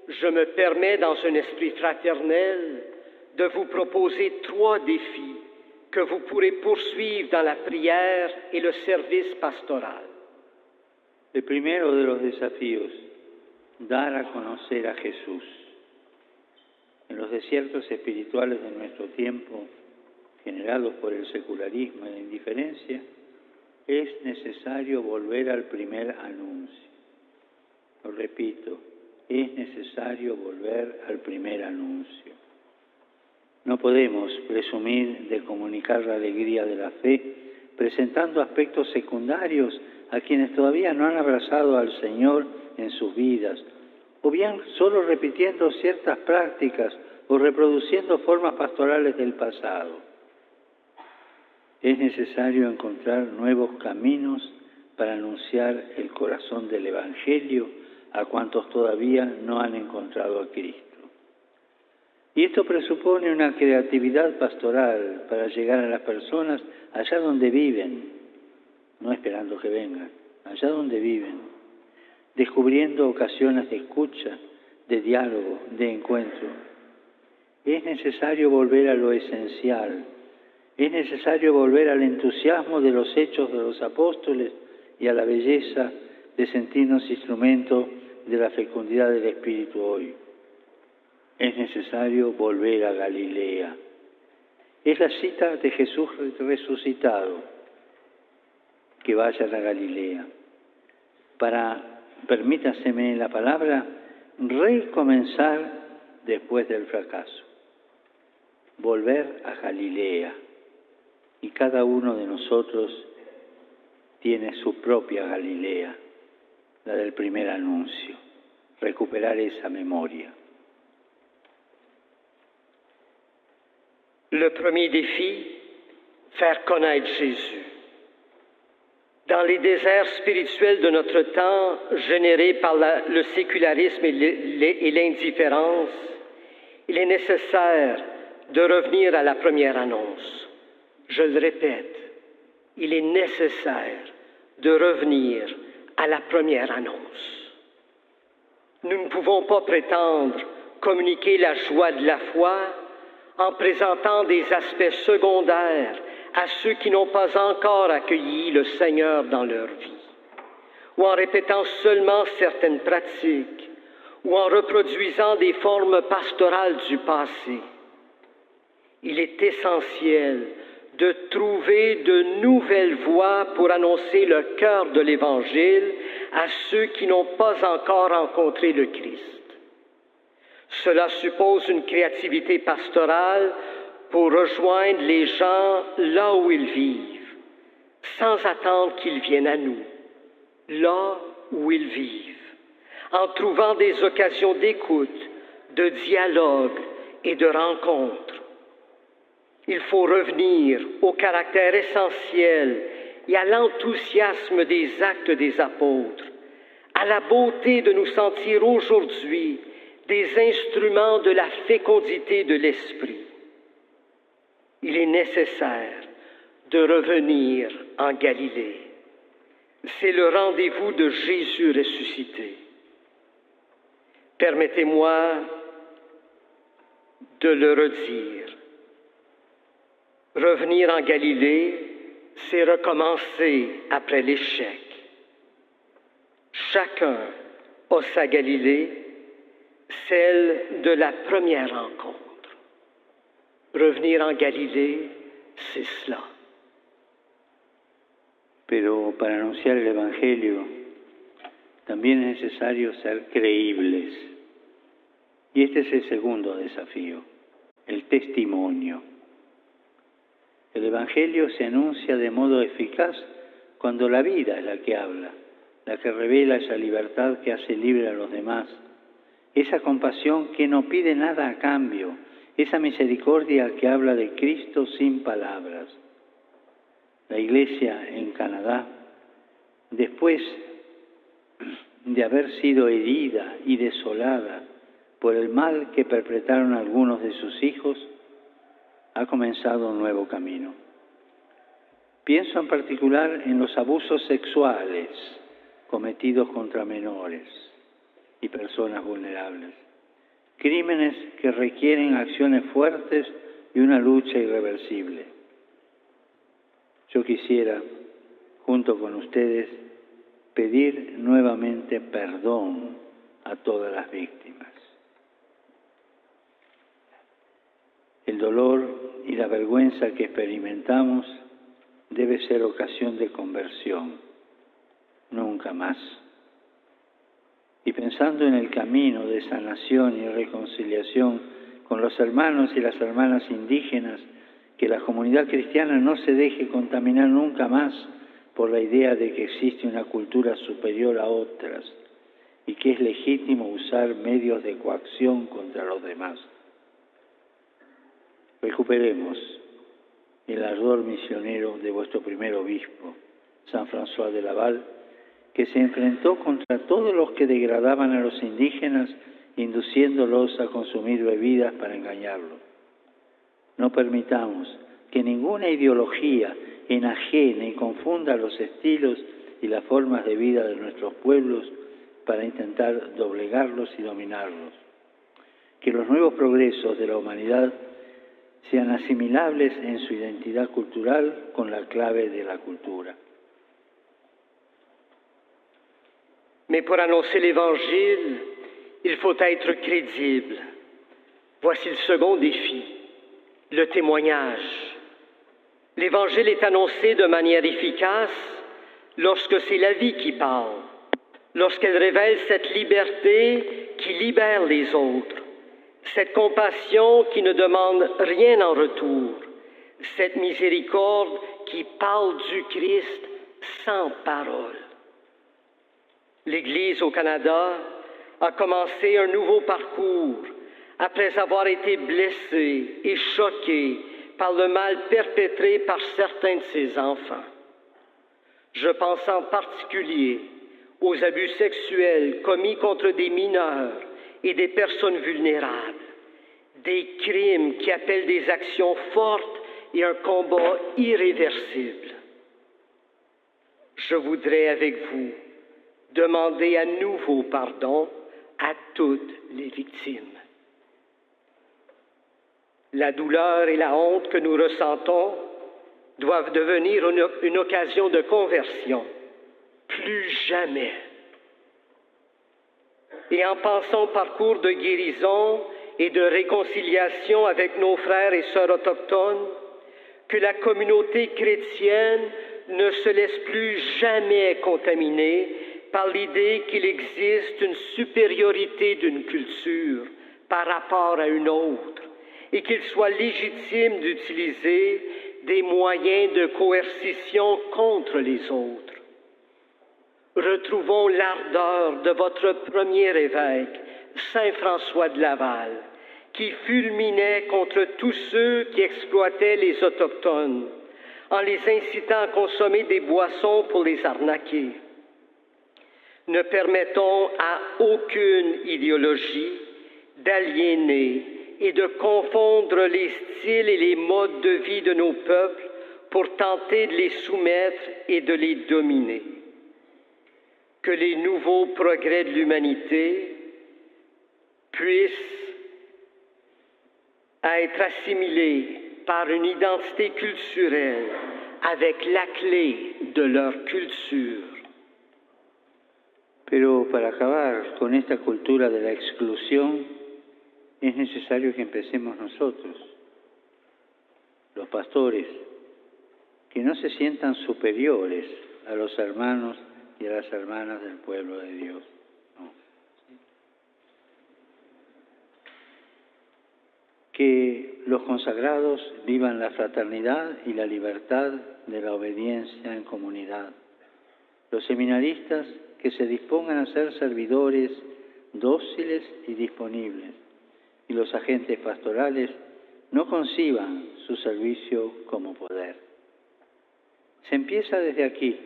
je me permets, dans un esprit fraternel, de vous proposer 3 défis que vous pourrez poursuivre dans la prière et le service pastoral. El primero de los desafíos, dar a conocer a Jesús. En los desiertos espirituales de nuestro tiempo, generados por el secularismo y la indiferencia, es necesario volver al primer anuncio. Lo repito, es necesario volver al primer anuncio. No podemos presumir de comunicar la alegría de la fe presentando aspectos secundarios a quienes todavía no han abrazado al Señor en sus vidas, o bien solo repitiendo ciertas prácticas o reproduciendo formas pastorales del pasado. Es necesario encontrar nuevos caminos para anunciar el corazón del Evangelio a cuantos todavía no han encontrado a Cristo. Y esto presupone una creatividad pastoral para llegar a las personas allá donde viven, no esperando que vengan, allá donde viven, descubriendo ocasiones de escucha, de diálogo, de encuentro. Es necesario volver a lo esencial, es necesario volver al entusiasmo de los hechos de los apóstoles y a la belleza de sentirnos instrumento de la fecundidad del Espíritu hoy. Es necesario volver a Galilea. Es la cita de Jesús resucitado, que vayan a Galilea, para, permítaseme la palabra, recomenzar después del fracaso. Volver a Galilea. Y cada uno de nosotros tiene su propia Galilea, la del primer anuncio, recuperar esa memoria. Le premier défi, faire connaître Jésus. Dans les déserts spirituels de notre temps, générés par le sécularisme et l'indifférence, il est nécessaire de revenir à la première annonce. Je le répète, il est nécessaire de revenir à la première annonce. Nous ne pouvons pas prétendre communiquer la joie de la foi en présentant des aspects secondaires à ceux qui n'ont pas encore accueilli le Seigneur dans leur vie, ou en répétant seulement certaines pratiques, ou en reproduisant des formes pastorales du passé. Il est essentiel de trouver de nouvelles voies pour annoncer le cœur de l'Évangile à ceux qui n'ont pas encore rencontré le Christ. Cela suppose une créativité pastorale pour rejoindre les gens là où ils vivent, sans attendre qu'ils viennent à nous, là où ils vivent, en trouvant des occasions d'écoute, de dialogue et de rencontre. Il faut revenir au caractère essentiel et à l'enthousiasme des actes des apôtres, à la beauté de nous sentir aujourd'hui des instruments de la fécondité de l'Esprit. Il est nécessaire de revenir en Galilée. C'est le rendez-vous de Jésus ressuscité. Permettez-moi de le redire. Revenir en Galilée, c'est recommencer après l'échec. Chacun a sa Galilée, celle de la première rencontre. Revenir en Galilée, c'est cela. Pero para anunciar el Evangelio también es necesario ser creíbles. Y este es el segundo desafío, el testimonio. El Evangelio se anuncia de modo eficaz cuando la vida es la que habla, la que revela esa libertad que hace libre a los demás, esa compasión que no pide nada a cambio, esa misericordia que habla de Cristo sin palabras. La Iglesia en Canadá, después de haber sido herida y desolada por el mal que perpetraron algunos de sus hijos, ha comenzado un nuevo camino. Pienso en particular en los abusos sexuales cometidos contra menores y personas vulnerables, crímenes que requieren acciones fuertes y una lucha irreversible. Yo quisiera, junto con ustedes, pedir nuevamente perdón a todas las víctimas. El dolor y la vergüenza que experimentamos debe ser ocasión de conversión, nunca más. Y pensando en el camino de sanación y reconciliación con los hermanos y las hermanas indígenas, que la comunidad cristiana no se deje contaminar nunca más por la idea de que existe una cultura superior a otras y que es legítimo usar medios de coacción contra los demás. Recuperemos el ardor misionero de vuestro primer obispo, San François de Laval, que se enfrentó contra todos los que degradaban a los indígenas, induciéndolos a consumir bebidas para engañarlos. No permitamos que ninguna ideología enajene y confunda los estilos y las formas de vida de nuestros pueblos para intentar doblegarlos y dominarlos. Que los nuevos progresos de la humanidad sean asimilables en su identidad cultural con la clave de la cultura. Mais pour annoncer l'Évangile, il faut être crédible. Voici le second défi, le témoignage. L'Évangile est annoncé de manière efficace lorsque c'est la vie qui parle, lorsqu'elle révèle cette liberté qui libère les autres, cette compassion qui ne demande rien en retour, cette miséricorde qui parle du Christ sans parole. L'Église au Canada a commencé un nouveau parcours après avoir été blessée et choquée par le mal perpétré par certains de ses enfants. Je pense en particulier aux abus sexuels commis contre des mineurs et des personnes vulnérables, des crimes qui appellent des actions fortes et un combat irréversible. Je voudrais avec vous demander à nouveau pardon à toutes les victimes. La douleur et la honte que nous ressentons doivent devenir une occasion de conversion. Plus jamais. Et en pensant au parcours de guérison et de réconciliation avec nos frères et sœurs autochtones, que la communauté chrétienne ne se laisse plus jamais contaminer par l'idée qu'il existe une supériorité d'une culture par rapport à une autre et qu'il soit légitime d'utiliser des moyens de coercition contre les autres. Retrouvons l'ardeur de votre premier évêque, Saint François de Laval, qui fulminait contre tous ceux qui exploitaient les Autochtones en les incitant à consommer des boissons pour les arnaquer. Ne permettons à aucune idéologie d'aliéner et de confondre les styles et les modes de vie de nos peuples pour tenter de les soumettre et de les dominer. Que les nouveaux progrès de l'humanité puissent être assimilés par une identité culturelle avec la clé de leur culture. Pero para acabar con esta cultura de la exclusión, es necesario que empecemos nosotros, los pastores, que no se sientan superiores a los hermanos y a las hermanas del pueblo de Dios. No. Que los consagrados vivan la fraternidad y la libertad de la obediencia en comunidad. Los seminaristas que se dispongan a ser servidores dóciles y disponibles, y los agentes pastorales no conciban su servicio como poder. Se empieza desde aquí.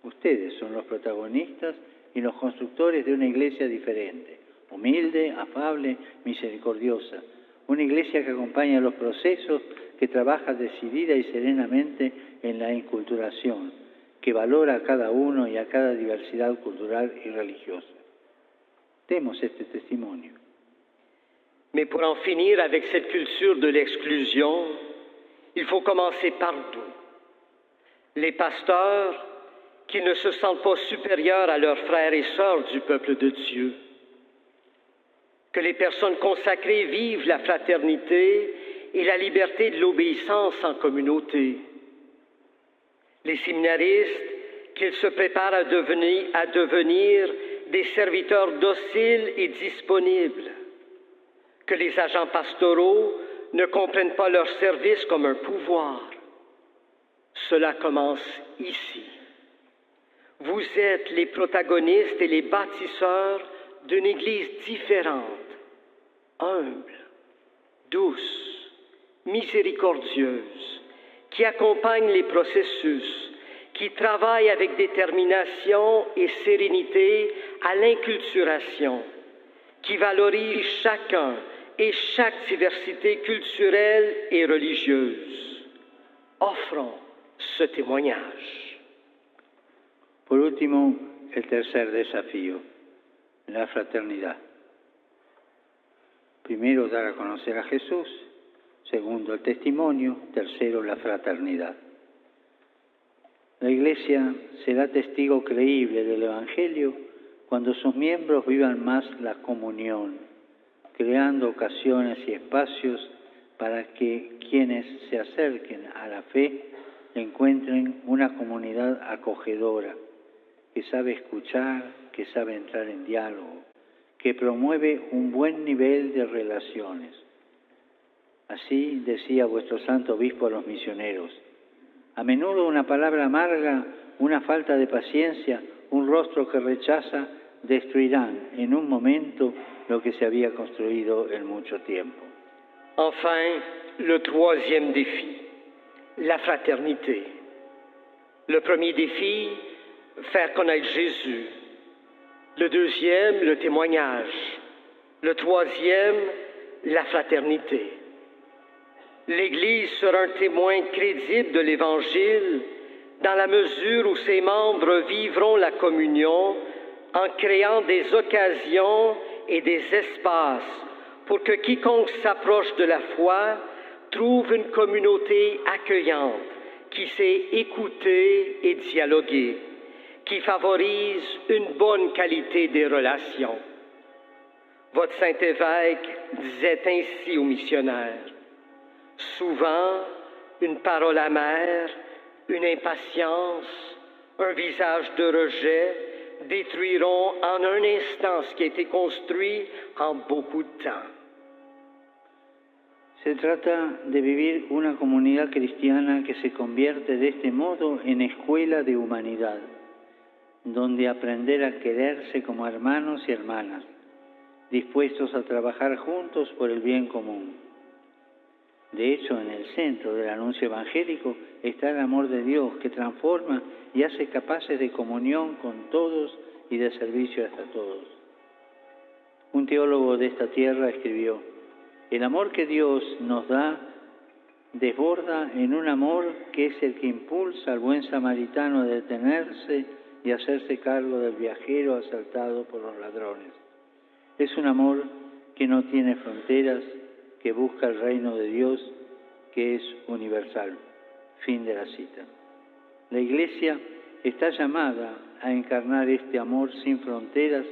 Ustedes son los protagonistas y los constructores de una iglesia diferente, humilde, afable, misericordiosa. Una iglesia que acompaña los procesos, que trabaja decidida y serenamente en la inculturación, que valora a cada uno y a cada diversidad cultural y religiosa. Demos este testimonio. Mais pour en finir avec cette culture de l'exclusion, il faut commencer par nous. Les pasteurs qui ne se sentent pas supérieurs à leurs frères et sœurs du peuple de Dieu. Que les personnes consacrées vivent la fraternité et la liberté de l'obéissance en communauté. Les séminaristes qu'ils se préparent à devenir des serviteurs dociles et disponibles. Que les agents pastoraux ne comprennent pas leur service comme un pouvoir. Cela commence ici. Vous êtes les protagonistes et les bâtisseurs d'une Église différente, humble, douce, miséricordieuse, qui accompagne les processus, qui travaille avec détermination et sérénité à l'inculturation, qui valorise chacun et chaque diversité culturelle et religieuse. Offrons ce témoignage. Por último, el tercer desafío, la fraternidad. Primero, dar a conocer a Jesús. Segundo, el testimonio. Tercero, la fraternidad. La Iglesia será testigo creíble del Evangelio cuando sus miembros vivan más la comunión, creando ocasiones y espacios para que quienes se acerquen a la fe encuentren una comunidad acogedora, que sabe escuchar, que sabe entrar en diálogo, que promueve un buen nivel de relaciones. Así decía vuestro santo obispo a los misioneros. A menudo una palabra amarga, una falta de paciencia, un rostro que rechaza, destruirán en un momento lo que se había construido en mucho tiempo. Enfin, le troisième défi, la fraternité. Le premier défi, faire connaître Jésus. Le deuxième, le témoignage. Le troisième, la fraternité. L'Église sera un témoin crédible de l'Évangile dans la mesure où ses membres vivront la communion en créant des occasions et des espaces pour que quiconque s'approche de la foi trouve une communauté accueillante qui sait écouter et dialoguer, qui favorise une bonne qualité des relations. Votre Saint-Évêque disait ainsi aux missionnaires, « Souvent, une parole amère, une impatience, un visage de rejet détruiront en un instant ce qui a été construit en beaucoup de temps. » Se trata de vivir una comunidad cristiana que se convierte de este modo en escuela de humanidad, donde aprender a quererse como hermanos y hermanas, dispuestos a trabajar juntos por el bien común. De hecho, en el centro del anuncio evangélico está el amor de Dios que transforma y hace capaces de comunión con todos y de servicio hasta todos. Un teólogo de esta tierra escribió, el amor que Dios nos da desborda en un amor que es el que impulsa al buen samaritano a detenerse y hacerse cargo del viajero asaltado por los ladrones. Es un amor que no tiene fronteras, que busca el reino de Dios, que es universal. Fin de la cita. La Iglesia está llamada a encarnar este amor sin fronteras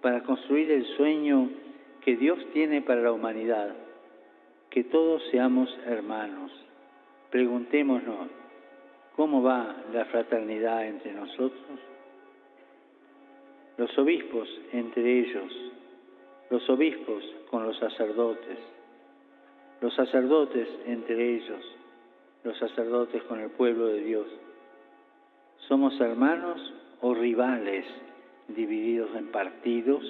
para construir el sueño que Dios tiene para la humanidad, que todos seamos hermanos. Preguntémonos, ¿cómo va la fraternidad entre nosotros? Los obispos entre ellos, los obispos con los sacerdotes entre ellos, los sacerdotes con el pueblo de Dios. ¿Somos hermanos o rivales divididos en partidos?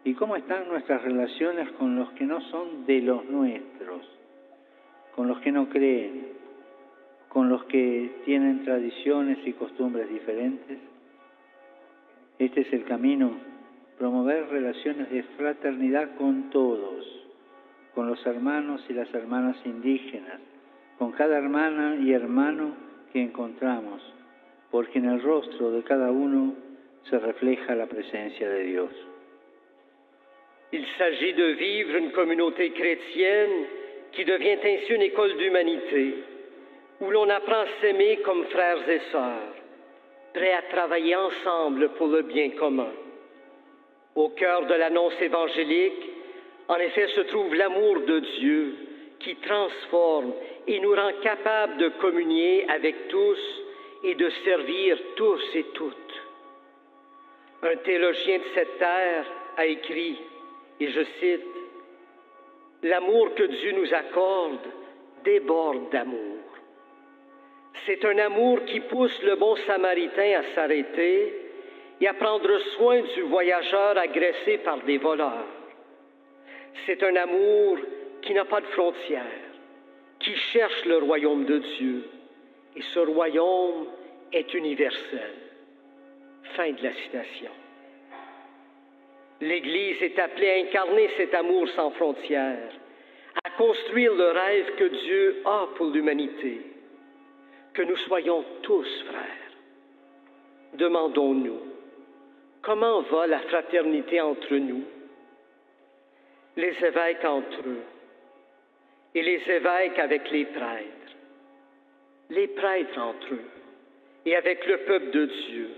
¿Y cómo están nuestras relaciones con los que no son de los nuestros, con los que no creen, con los que tienen tradiciones y costumbres diferentes? Este es el camino, promover relaciones de fraternidad con todos, con los hermanos y las hermanas indígenas, con cada hermana y hermano que encontramos, porque en el rostro de cada uno se refleja la presencia de Dios. Il s'agit de vivre une communauté chrétienne qui devient ainsi une école d'humanité, où l'on apprend à s'aimer comme frères et sœurs, prêts à travailler ensemble pour le bien commun. Au cœur de l'annonce évangélique, en effet, se trouve l'amour de Dieu qui transforme et nous rend capables de communier avec tous et de servir tous et toutes. Un théologien de cette terre a écrit, et je cite, « L'amour que Dieu nous accorde déborde d'amour. C'est un amour qui pousse le bon samaritain à s'arrêter et à prendre soin du voyageur agressé par des voleurs. C'est un amour qui n'a pas de frontières, qui cherche le royaume de Dieu, et ce royaume est universel. » Fin de la citation. L'Église est appelée à incarner cet amour sans frontières, à construire le rêve que Dieu a pour l'humanité, que nous soyons tous frères. Demandons-nous, comment va la fraternité entre nous, les évêques entre eux, et les évêques avec les prêtres entre eux, et avec le peuple de Dieu?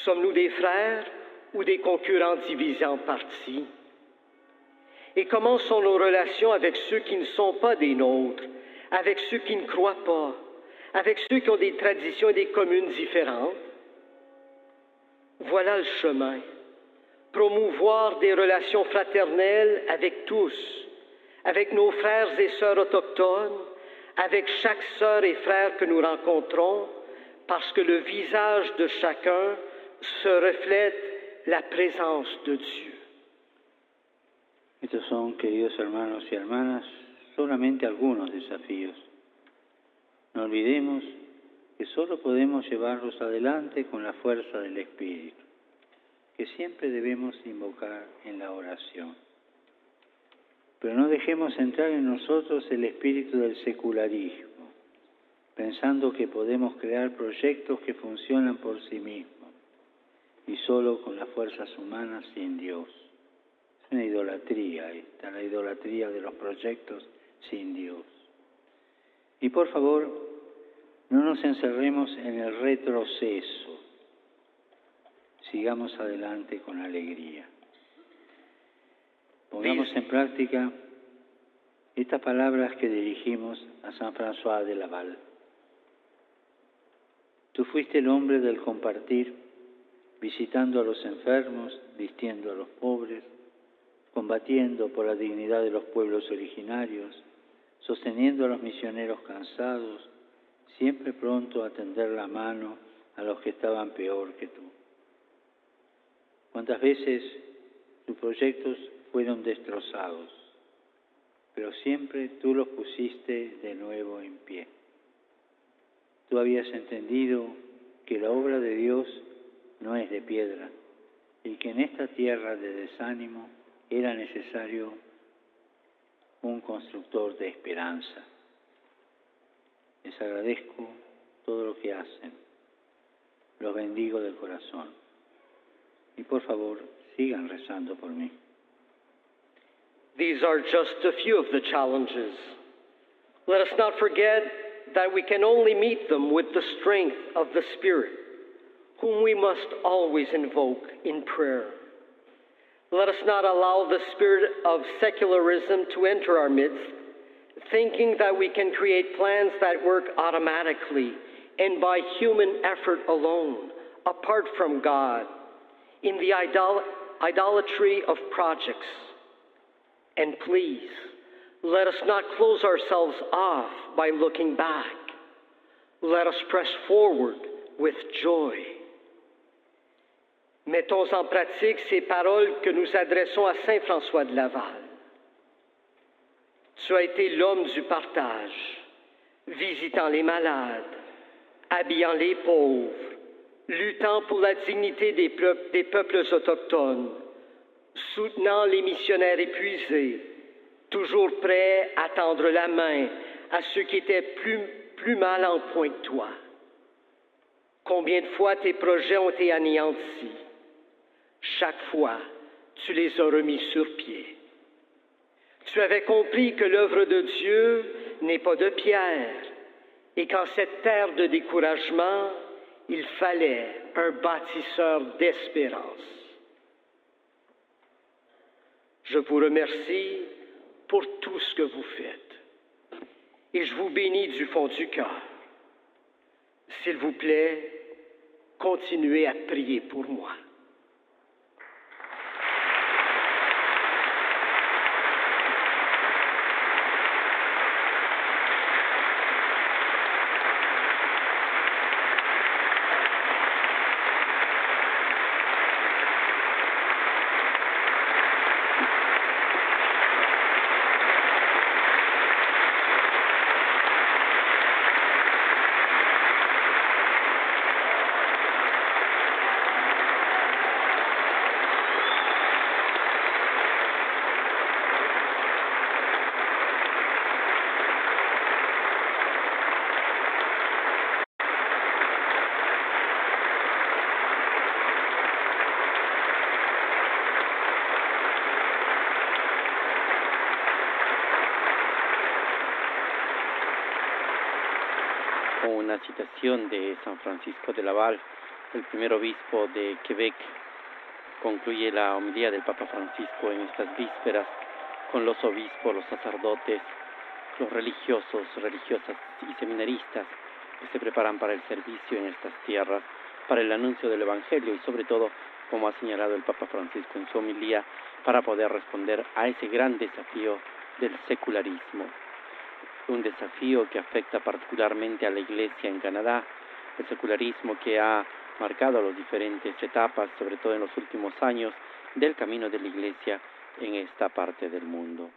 Sommes-nous des frères ou des concurrents divisés en partis? Et comment sont nos relations avec ceux qui ne sont pas des nôtres, avec ceux qui ne croient pas, avec ceux qui ont des traditions et des communes différentes? Voilà le chemin. Promouvoir des relations fraternelles avec tous, avec nos frères et sœurs autochtones, avec chaque sœur et frère que nous rencontrons, parce que le visage de chacun se reflète la présence de Dieu. Estos son, queridos hermanos y hermanas, solamente algunos desafíos. No olvidemos que solo podemos llevarlos adelante con la fuerza del Espíritu, que siempre debemos invocar en la oración. Pero no dejemos entrar en nosotros el espíritu del secularismo, pensando que podemos crear proyectos que funcionan por sí mismos y solo con las fuerzas humanas sin Dios. Es una idolatría esta, la idolatría de los proyectos sin Dios. Y por favor, no nos encerremos en el retroceso. Sigamos adelante con alegría. Pongamos en práctica estas palabras que dirigimos a San François de Laval. Tú fuiste el hombre del compartir, visitando a los enfermos, vistiendo a los pobres, combatiendo por la dignidad de los pueblos originarios, sosteniendo a los misioneros cansados, siempre pronto a tender la mano a los que estaban peor que tú. ¿Cuántas veces tus proyectos fueron destrozados, pero siempre tú los pusiste de nuevo en pie? Tú habías entendido que la obra de Dios no es de piedra y que en esta tierra de desánimo era necesario un constructor de esperanza. Les agradezco todo lo que hacen, los bendigo del corazón y por favor sigan rezando por mí. These are just a few of the challenges. Let us not forget that we can only meet them with the strength of the Spirit, whom we must always invoke in prayer. Let us not allow the spirit of secularism to enter our midst, thinking that we can create plans that work automatically and by human effort alone, apart from God, in the idolatry of projects. And please, let us not close ourselves off by looking back. Let us press forward with joy. Mettons en pratique ces paroles que nous adressons à Saint François de Laval. Tu as été l'homme du partage, visitant les malades, habillant les pauvres, luttant pour la dignité des peuples autochtones, soutenant les missionnaires épuisés, toujours prêts à tendre la main à ceux qui étaient plus mal en point que toi. Combien de fois tes projets ont été anéantis? Chaque fois, tu les as remis sur pied. Tu avais compris que l'œuvre de Dieu n'est pas de pierre et qu'en cette terre de découragement, il fallait un bâtisseur d'espérance. Je vous remercie pour tout ce que vous faites et je vous bénis du fond du cœur. S'il vous plaît, continuez à prier pour moi. Una citación de San Francisco de Laval, el primer obispo de Quebec, concluye la homilía del Papa Francisco en estas vísperas con los obispos, los sacerdotes, los religiosos, religiosas y seminaristas que se preparan para el servicio en estas tierras, para el anuncio del Evangelio y sobre todo, como ha señalado el Papa Francisco en su homilía, para poder responder a ese gran desafío del secularismo. Un desafío que afecta particularmente a la Iglesia en Canadá, el secularismo que ha marcado las diferentes etapas, sobre todo en los últimos años, del camino de la Iglesia en esta parte del mundo.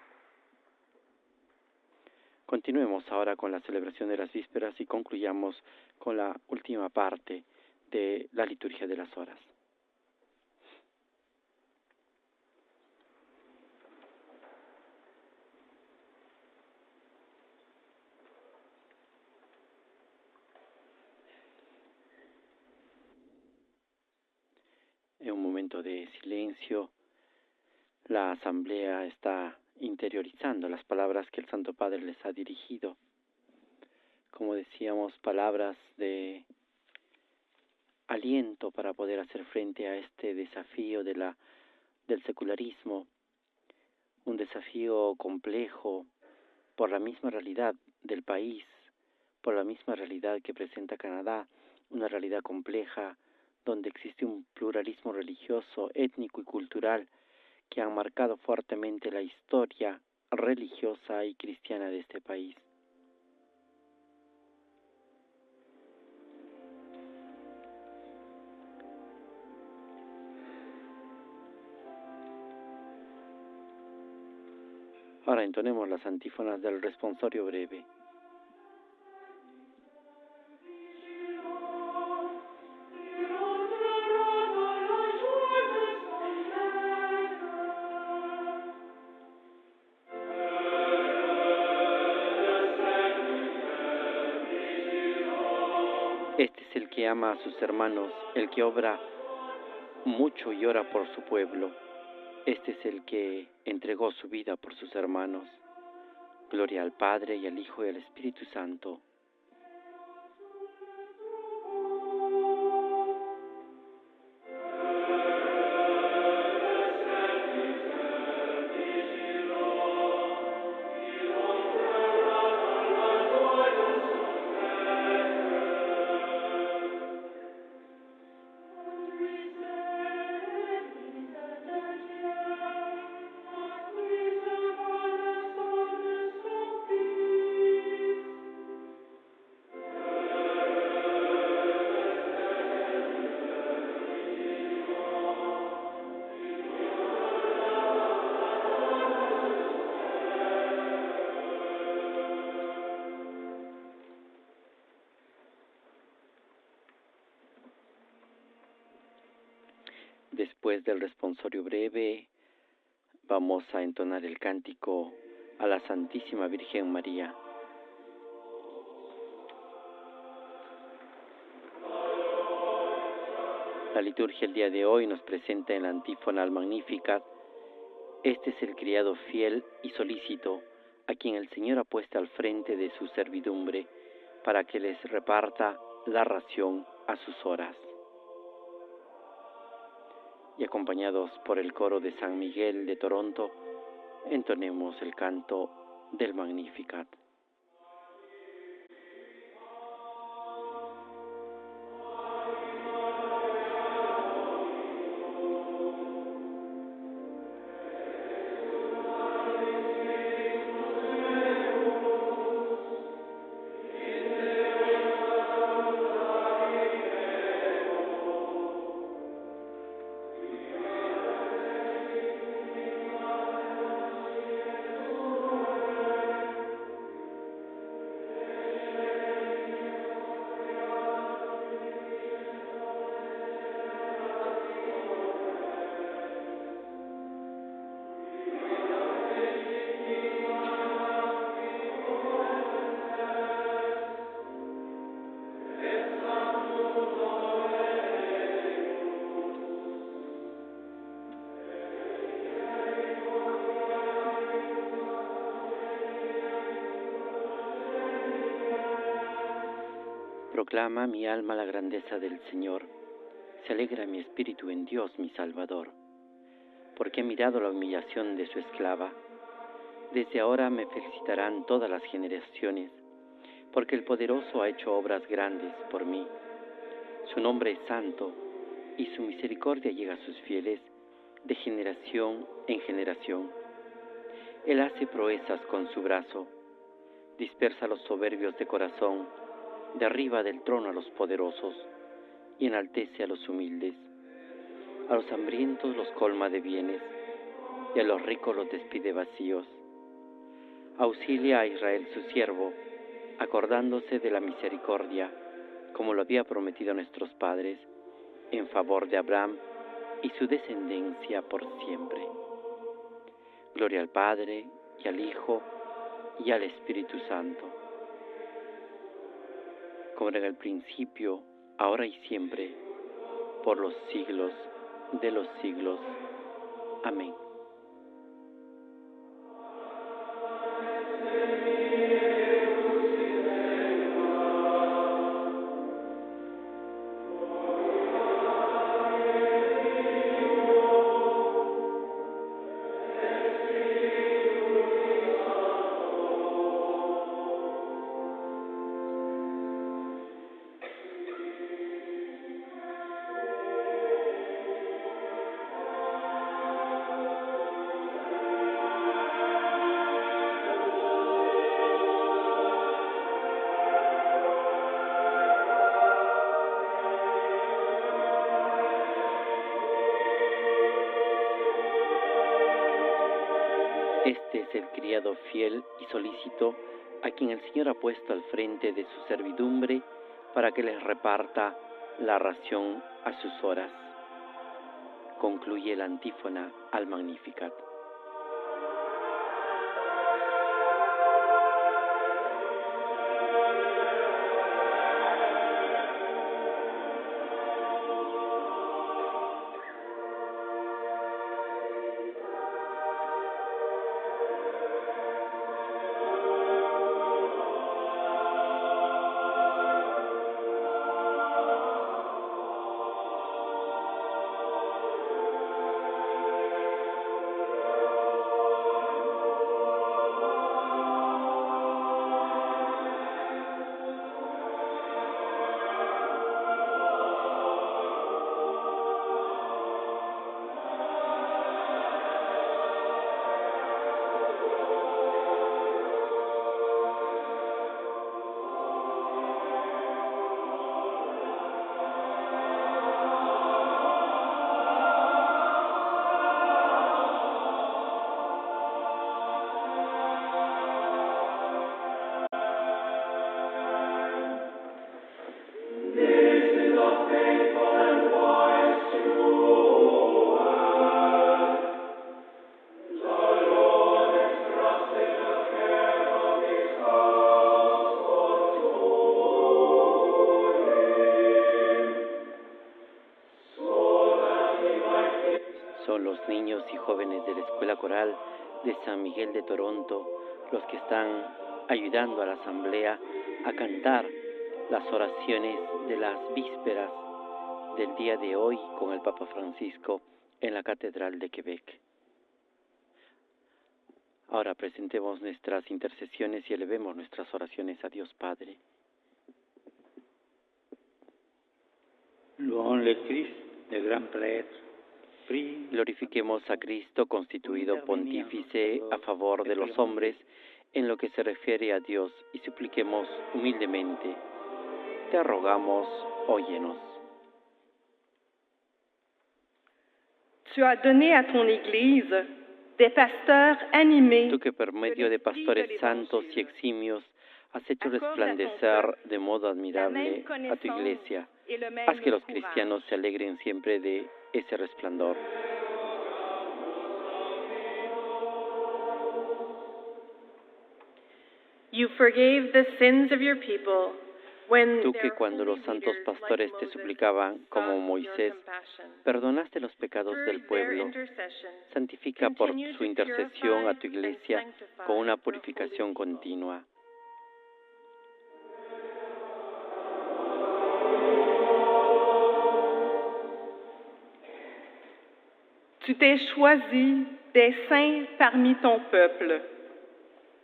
Continuemos ahora con la celebración de las vísperas y concluyamos con la última parte de la liturgia de las horas. En un momento de silencio, la asamblea está interiorizando las palabras que el Santo Padre les ha dirigido. Como decíamos, palabras de aliento para poder hacer frente a este desafío del secularismo, un desafío complejo por la misma realidad del país, por la misma realidad que presenta Canadá, una realidad compleja donde existe un pluralismo religioso, étnico y cultural que han marcado fuertemente la historia religiosa y cristiana de este país. Ahora entonemos las antífonas del responsorio breve. Este es el que ama a sus hermanos, el que obra mucho y ora por su pueblo. Este es el que entregó su vida por sus hermanos. Gloria al Padre, y al Hijo, y al Espíritu Santo. Después del responsorio breve, vamos a entonar el cántico a la Santísima Virgen María. La liturgia el día de hoy nos presenta en la antífona al Magnificat: este es el criado fiel y solícito, a quien el Señor ha puesto al frente de su servidumbre, para que les reparta la ración a sus horas. Y acompañados por el coro de San Miguel de Toronto, entonemos el canto del Magnificat. Proclama mi alma la grandeza del Señor, se alegra mi espíritu en Dios mi Salvador, porque he mirado la humillación de su esclava. Desde ahora me felicitarán todas las generaciones, porque el Poderoso ha hecho obras grandes por mí. Su nombre es santo, y su misericordia llega a sus fieles de generación en generación. Él hace proezas con su brazo, dispersa a los soberbios de corazón, derriba del trono a los poderosos y enaltece a los humildes. A los hambrientos los colma de bienes y a los ricos los despide vacíos. Auxilia a Israel su siervo, acordándose de la misericordia, como lo había prometido a nuestros padres, en favor de Abraham y su descendencia por siempre. Gloria al Padre, y al Hijo, y al Espíritu Santo, como era en el principio, ahora y siempre, por los siglos de los siglos. Amén. Este es el criado fiel y solícito, a quien el Señor ha puesto al frente de su servidumbre, para que les reparta la ración a sus horas. Concluye la antífona al Magnificat. jóvenes de la Escuela Coral de San Miguel de Toronto, los que están ayudando a la Asamblea a cantar las oraciones de las vísperas del día de hoy con el Papa Francisco en la Catedral de Quebec. Ahora presentemos nuestras intercesiones y elevemos nuestras oraciones a Dios Padre. Louons le Christ, le grand prêtre. Glorifiquemos a Cristo constituido pontífice a favor de los hombres en lo que se refiere a Dios y supliquemos humildemente. Te rogamos, óyenos. Tu as donné à ton Église des pasteurs animés. Tú que por medio de pastores santos y eximios has hecho resplandecer de modo admirable a tu Iglesia. Haz que los cristianos se alegren siempre de ese resplandor. You forgave the sins of your people when Tú que cuando los santos pastores te suplicaban, como Moisés, perdonaste los pecados del pueblo. Santifica por su intercesión a tu Iglesia con una purificación continua. Tu t'es choisi des saints parmi ton peuple,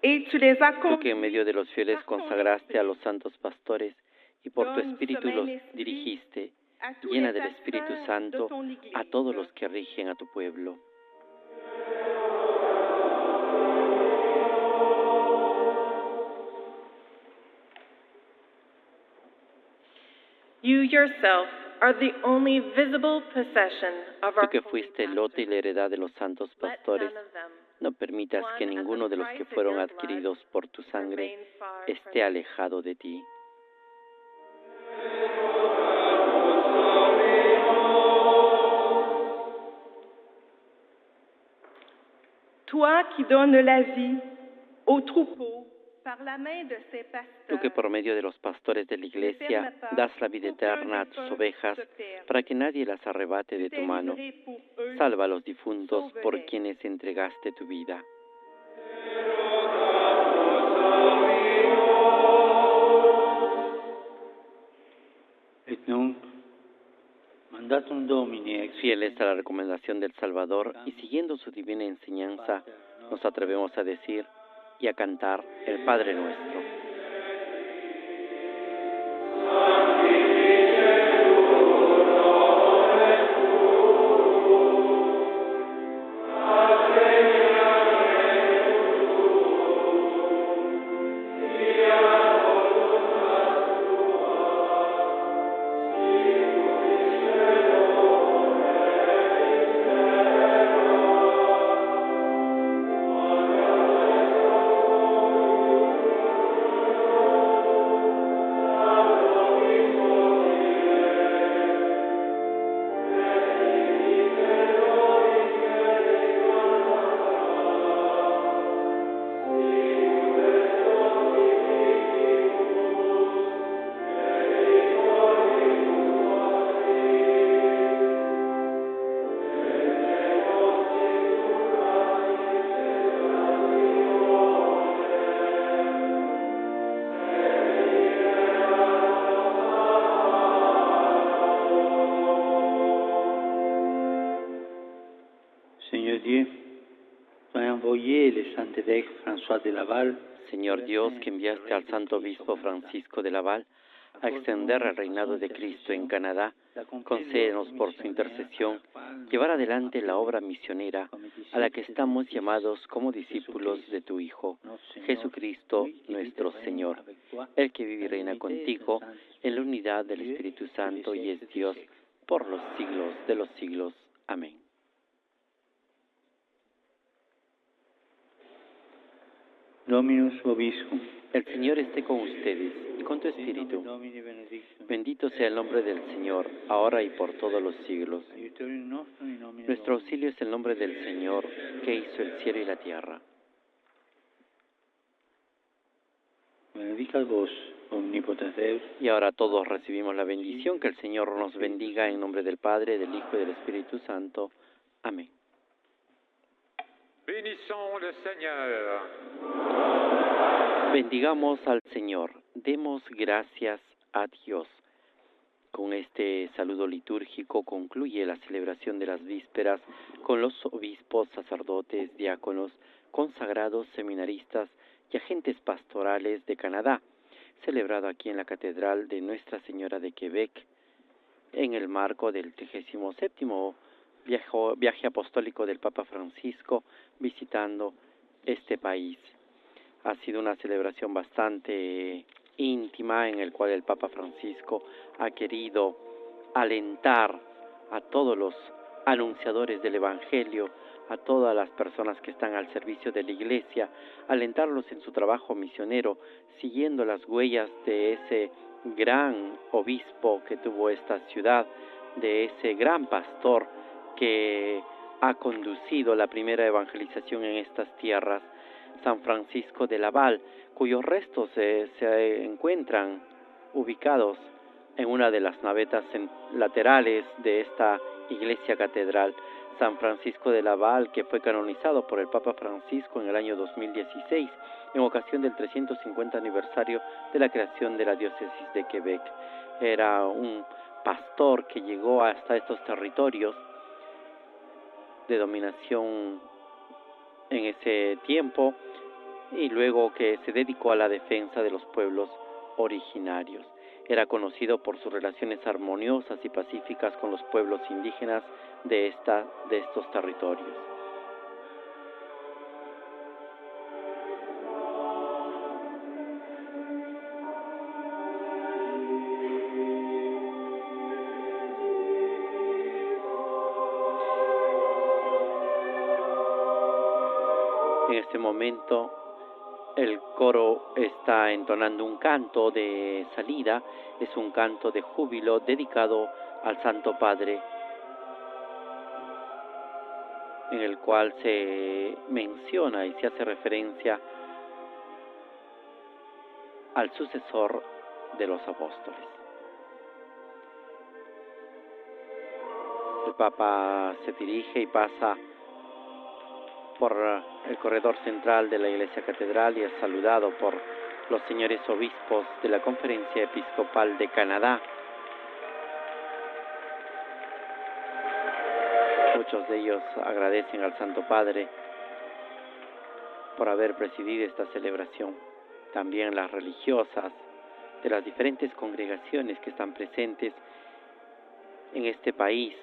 et tu les as Tú que en medio de los fieles consagraste a los santos pastores y por tu Espíritu los dirigiste, llena del Espíritu Santo a todos los que rigen a tu pueblo. You yourself are the only visible possession of Tú our que fuiste el lote y la heredad de los santos pastores, no permitas que ninguno de los que fueron adquiridos por tu sangre esté alejado de ti. Toi qui donnes la vie aux troupeaux par la main de ces Tú que pasteurs, por medio de los pastores de la Iglesia das la vida eterna a tus ovejas para que nadie las arrebate de tu mano. Salva a los difuntos por quienes entregaste tu vida. Et nunc mandatum Domini ex Fieles a la recomendación del Salvador y siguiendo su divina enseñanza, nos atrevemos a decir y a cantar el Padre Nuestro. Seigneur Dieu, tu as envoyé le saint évêque François de Laval. Señor Dios, que enviaste al Santo Obispo Francisco de Laval a extender el reinado de Cristo en Canadá, concédenos por su intercesión llevar adelante la obra misionera a la que estamos llamados como discípulos de tu Hijo, Jesucristo nuestro Señor, el que vive y reina contigo en la unidad del Espíritu Santo y es Dios por los siglos de los siglos. Amén. Dominus vobiscum. El Señor esté con ustedes y con tu espíritu. Bendito sea el nombre del Señor, ahora y por todos los siglos. Nuestro auxilio es el nombre del Señor, que hizo el cielo y la tierra. Benedicat vos, omnipotens Deus. Y ahora todos recibimos la bendición, que el Señor nos bendiga en nombre del Padre, del Hijo y del Espíritu Santo. Amén. Bénissons le Seigneur. Bendigamos al Señor, demos gracias a Dios. Con este saludo litúrgico concluye la celebración de las vísperas con los obispos, sacerdotes, diáconos, consagrados, seminaristas y agentes pastorales de Canadá, celebrado aquí en la Catedral de Nuestra Señora de Quebec, en el marco del 37º viaje apostólico del Papa Francisco visitando este país. Ha sido una celebración bastante íntima en el cual el Papa Francisco ha querido alentar a todos los anunciadores del Evangelio, a todas las personas que están al servicio de la Iglesia, alentarlos en su trabajo misionero, siguiendo las huellas de ese gran obispo que tuvo esta ciudad, de ese gran pastor que ha conducido la primera evangelización en estas tierras, San Francisco de Laval, cuyos restos se encuentran ubicados en una de las navetas laterales de esta iglesia catedral. San Francisco de Laval, que fue canonizado por el Papa Francisco en el año 2016, en ocasión del 350 aniversario de la creación de la diócesis de Quebec. Era un pastor que llegó hasta estos territorios de dominación en ese tiempo y luego que se dedicó a la defensa de los pueblos originarios. Era conocido por sus relaciones armoniosas y pacíficas con los pueblos indígenas de estos territorios. En este momento el coro está entonando un canto de salida, es un canto de júbilo dedicado al Santo Padre, en el cual se menciona y se hace referencia al sucesor de los apóstoles. El Papa se dirige y pasa por el corredor central de la Iglesia Catedral y es saludado por los señores obispos de la Conferencia Episcopal de Canadá. Muchos de ellos agradecen al Santo Padre por haber presidido esta celebración. También las religiosas de las diferentes congregaciones que están presentes en este país.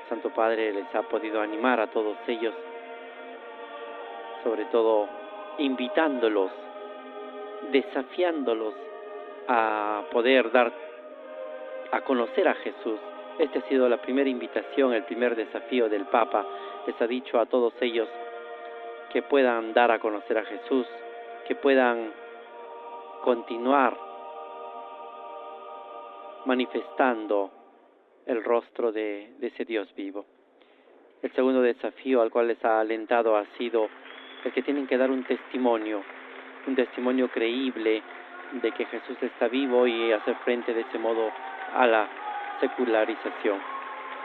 Santo Padre les ha podido animar a todos ellos, sobre todo invitándolos, desafiándolos a poder dar a conocer a Jesús. Esta ha sido la primera invitación, el primer desafío del Papa. Les ha dicho a todos ellos que puedan dar a conocer a Jesús, que puedan continuar manifestando el rostro de ese Dios vivo. El segundo desafío al cual les ha alentado ha sido el que tienen que dar un testimonio creíble de que Jesús está vivo y hacer frente de ese modo a la secularización.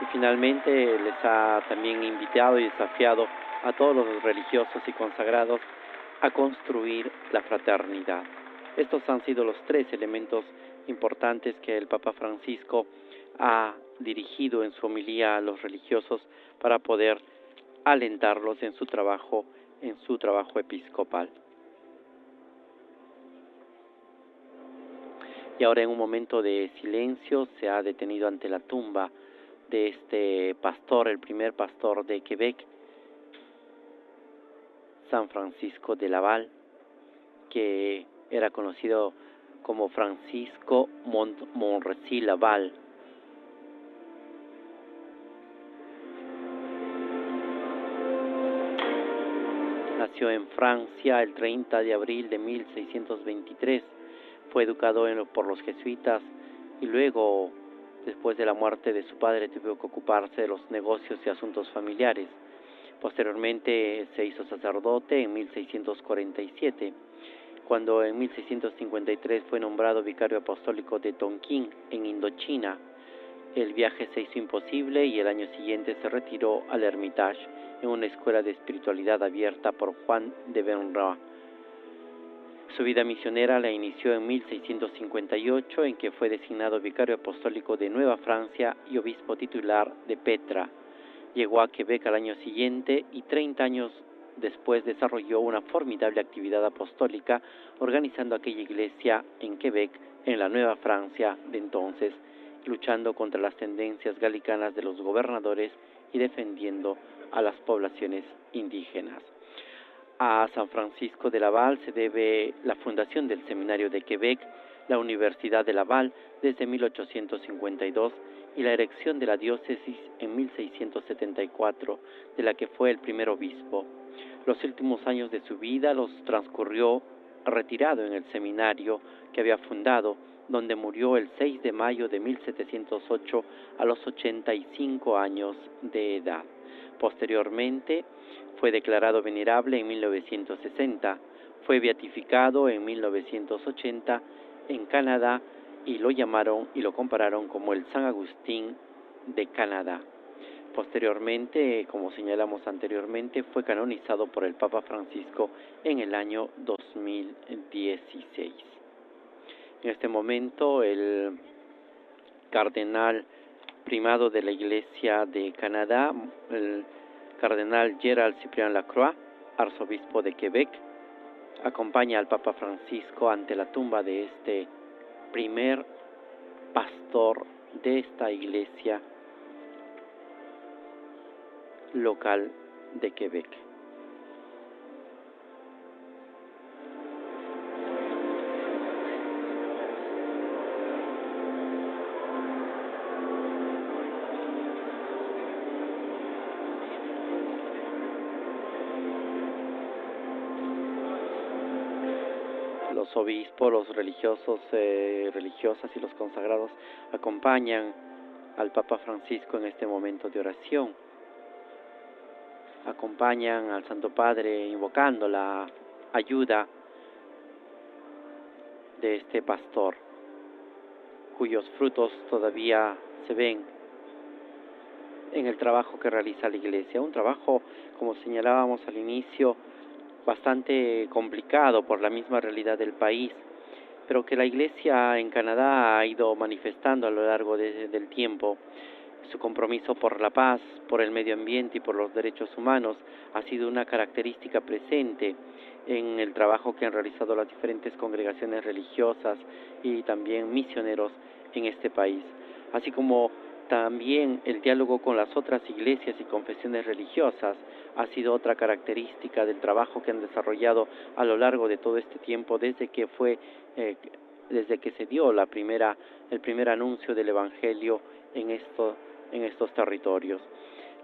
Y finalmente les ha también invitado y desafiado a todos los religiosos y consagrados a construir la fraternidad. Estos han sido los tres elementos importantes que el Papa Francisco ha dirigido en su homilía a los religiosos para poder alentarlos en su trabajo episcopal. Y ahora, en un momento de silencio, se ha detenido ante la tumba de este pastor, el primer pastor de Quebec, San Francisco de Laval, que era conocido como Francisco Montmorency Laval. Nació en Francia el 30 de abril de 1623. Fue educado por los jesuitas y luego, después de la muerte de su padre, tuvo que ocuparse de los negocios y asuntos familiares. Posteriormente se hizo sacerdote en 1647, cuando en 1653 fue nombrado vicario apostólico de Tonkin, en Indochina. el viaje se hizo imposible y el año siguiente se retiró al Hermitage en una escuela de espiritualidad abierta por Juan de Benrua. Su vida misionera la inició en 1658, en que fue designado vicario apostólico de Nueva Francia y obispo titular de Petra. Llegó a Quebec al año siguiente y 30 años después desarrolló una formidable actividad apostólica organizando aquella iglesia en Quebec, en la Nueva Francia de entonces, luchando contra las tendencias galicanas de los gobernadores y defendiendo a las poblaciones indígenas. A San Francisco de Laval se debe la fundación del Seminario de Quebec, la Universidad de Laval desde 1852 y la erección de la diócesis en 1674, de la que fue el primer obispo. Los últimos años de su vida los transcurrió retirado en el seminario que había fundado, donde murió el 6 de mayo de 1708 a los 85 años de edad. Posteriormente fue declarado venerable en 1960, fue beatificado en 1980 en Canadá y lo compararon como el San Agustín de Canadá. Posteriormente, como señalamos anteriormente, fue canonizado por el Papa Francisco en el año 2016. En este momento, el cardenal primado de la Iglesia de Canadá, el cardenal Gerald Cyprien Lacroix, arzobispo de Quebec, acompaña al Papa Francisco ante la tumba de este primer pastor de esta iglesia local de Quebec. Los obispos, los religiosos, religiosas y los consagrados acompañan al Papa Francisco en este momento de oración. Acompañan al Santo Padre invocando la ayuda de este pastor, cuyos frutos todavía se ven en el trabajo que realiza la Iglesia. Un trabajo, como señalábamos al inicio, bastante complicado por la misma realidad del país, pero que la Iglesia en Canadá ha ido manifestando a lo largo del tiempo. Su compromiso por la paz, por el medio ambiente y por los derechos humanos ha sido una característica presente en el trabajo que han realizado las diferentes congregaciones religiosas y también misioneros en este país, así como también el diálogo con las otras iglesias y confesiones religiosas ha sido otra característica del trabajo que han desarrollado a lo largo de todo este tiempo desde que se dio el primer anuncio del Evangelio en estos territorios.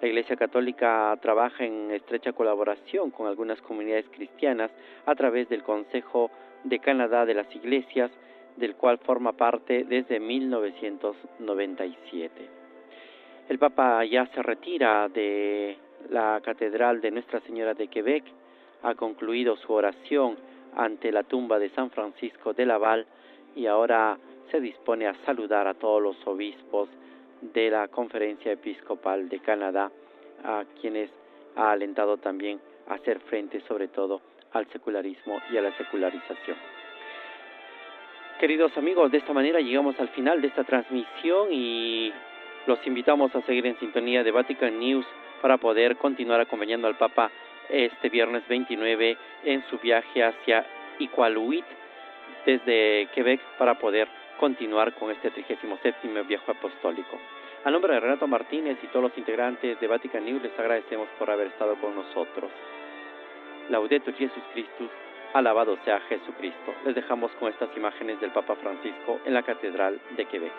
La Iglesia Católica trabaja en estrecha colaboración con algunas comunidades cristianas a través del Consejo de Canadá de las Iglesias, del cual forma parte desde 1997. El Papa ya se retira de la Catedral de Nuestra Señora de Quebec, ha concluido su oración ante la tumba de San Francisco de Laval y ahora se dispone a saludar a todos los obispos de la Conferencia Episcopal de Canadá, a quienes ha alentado también a hacer frente sobre todo al secularismo y a la secularización. Queridos amigos, de esta manera llegamos al final de esta transmisión y los invitamos a seguir en sintonía de Vatican News para poder continuar acompañando al Papa este viernes 29 en su viaje hacia Iqaluit desde Quebec para poder continuar con este 37º viaje apostólico. A nombre de Renato Martínez y todos los integrantes de Vatican News les agradecemos por haber estado con nosotros. Laudetur Jesus Christus, alabado sea Jesucristo. Les dejamos con estas imágenes del Papa Francisco en la Catedral de Quebec.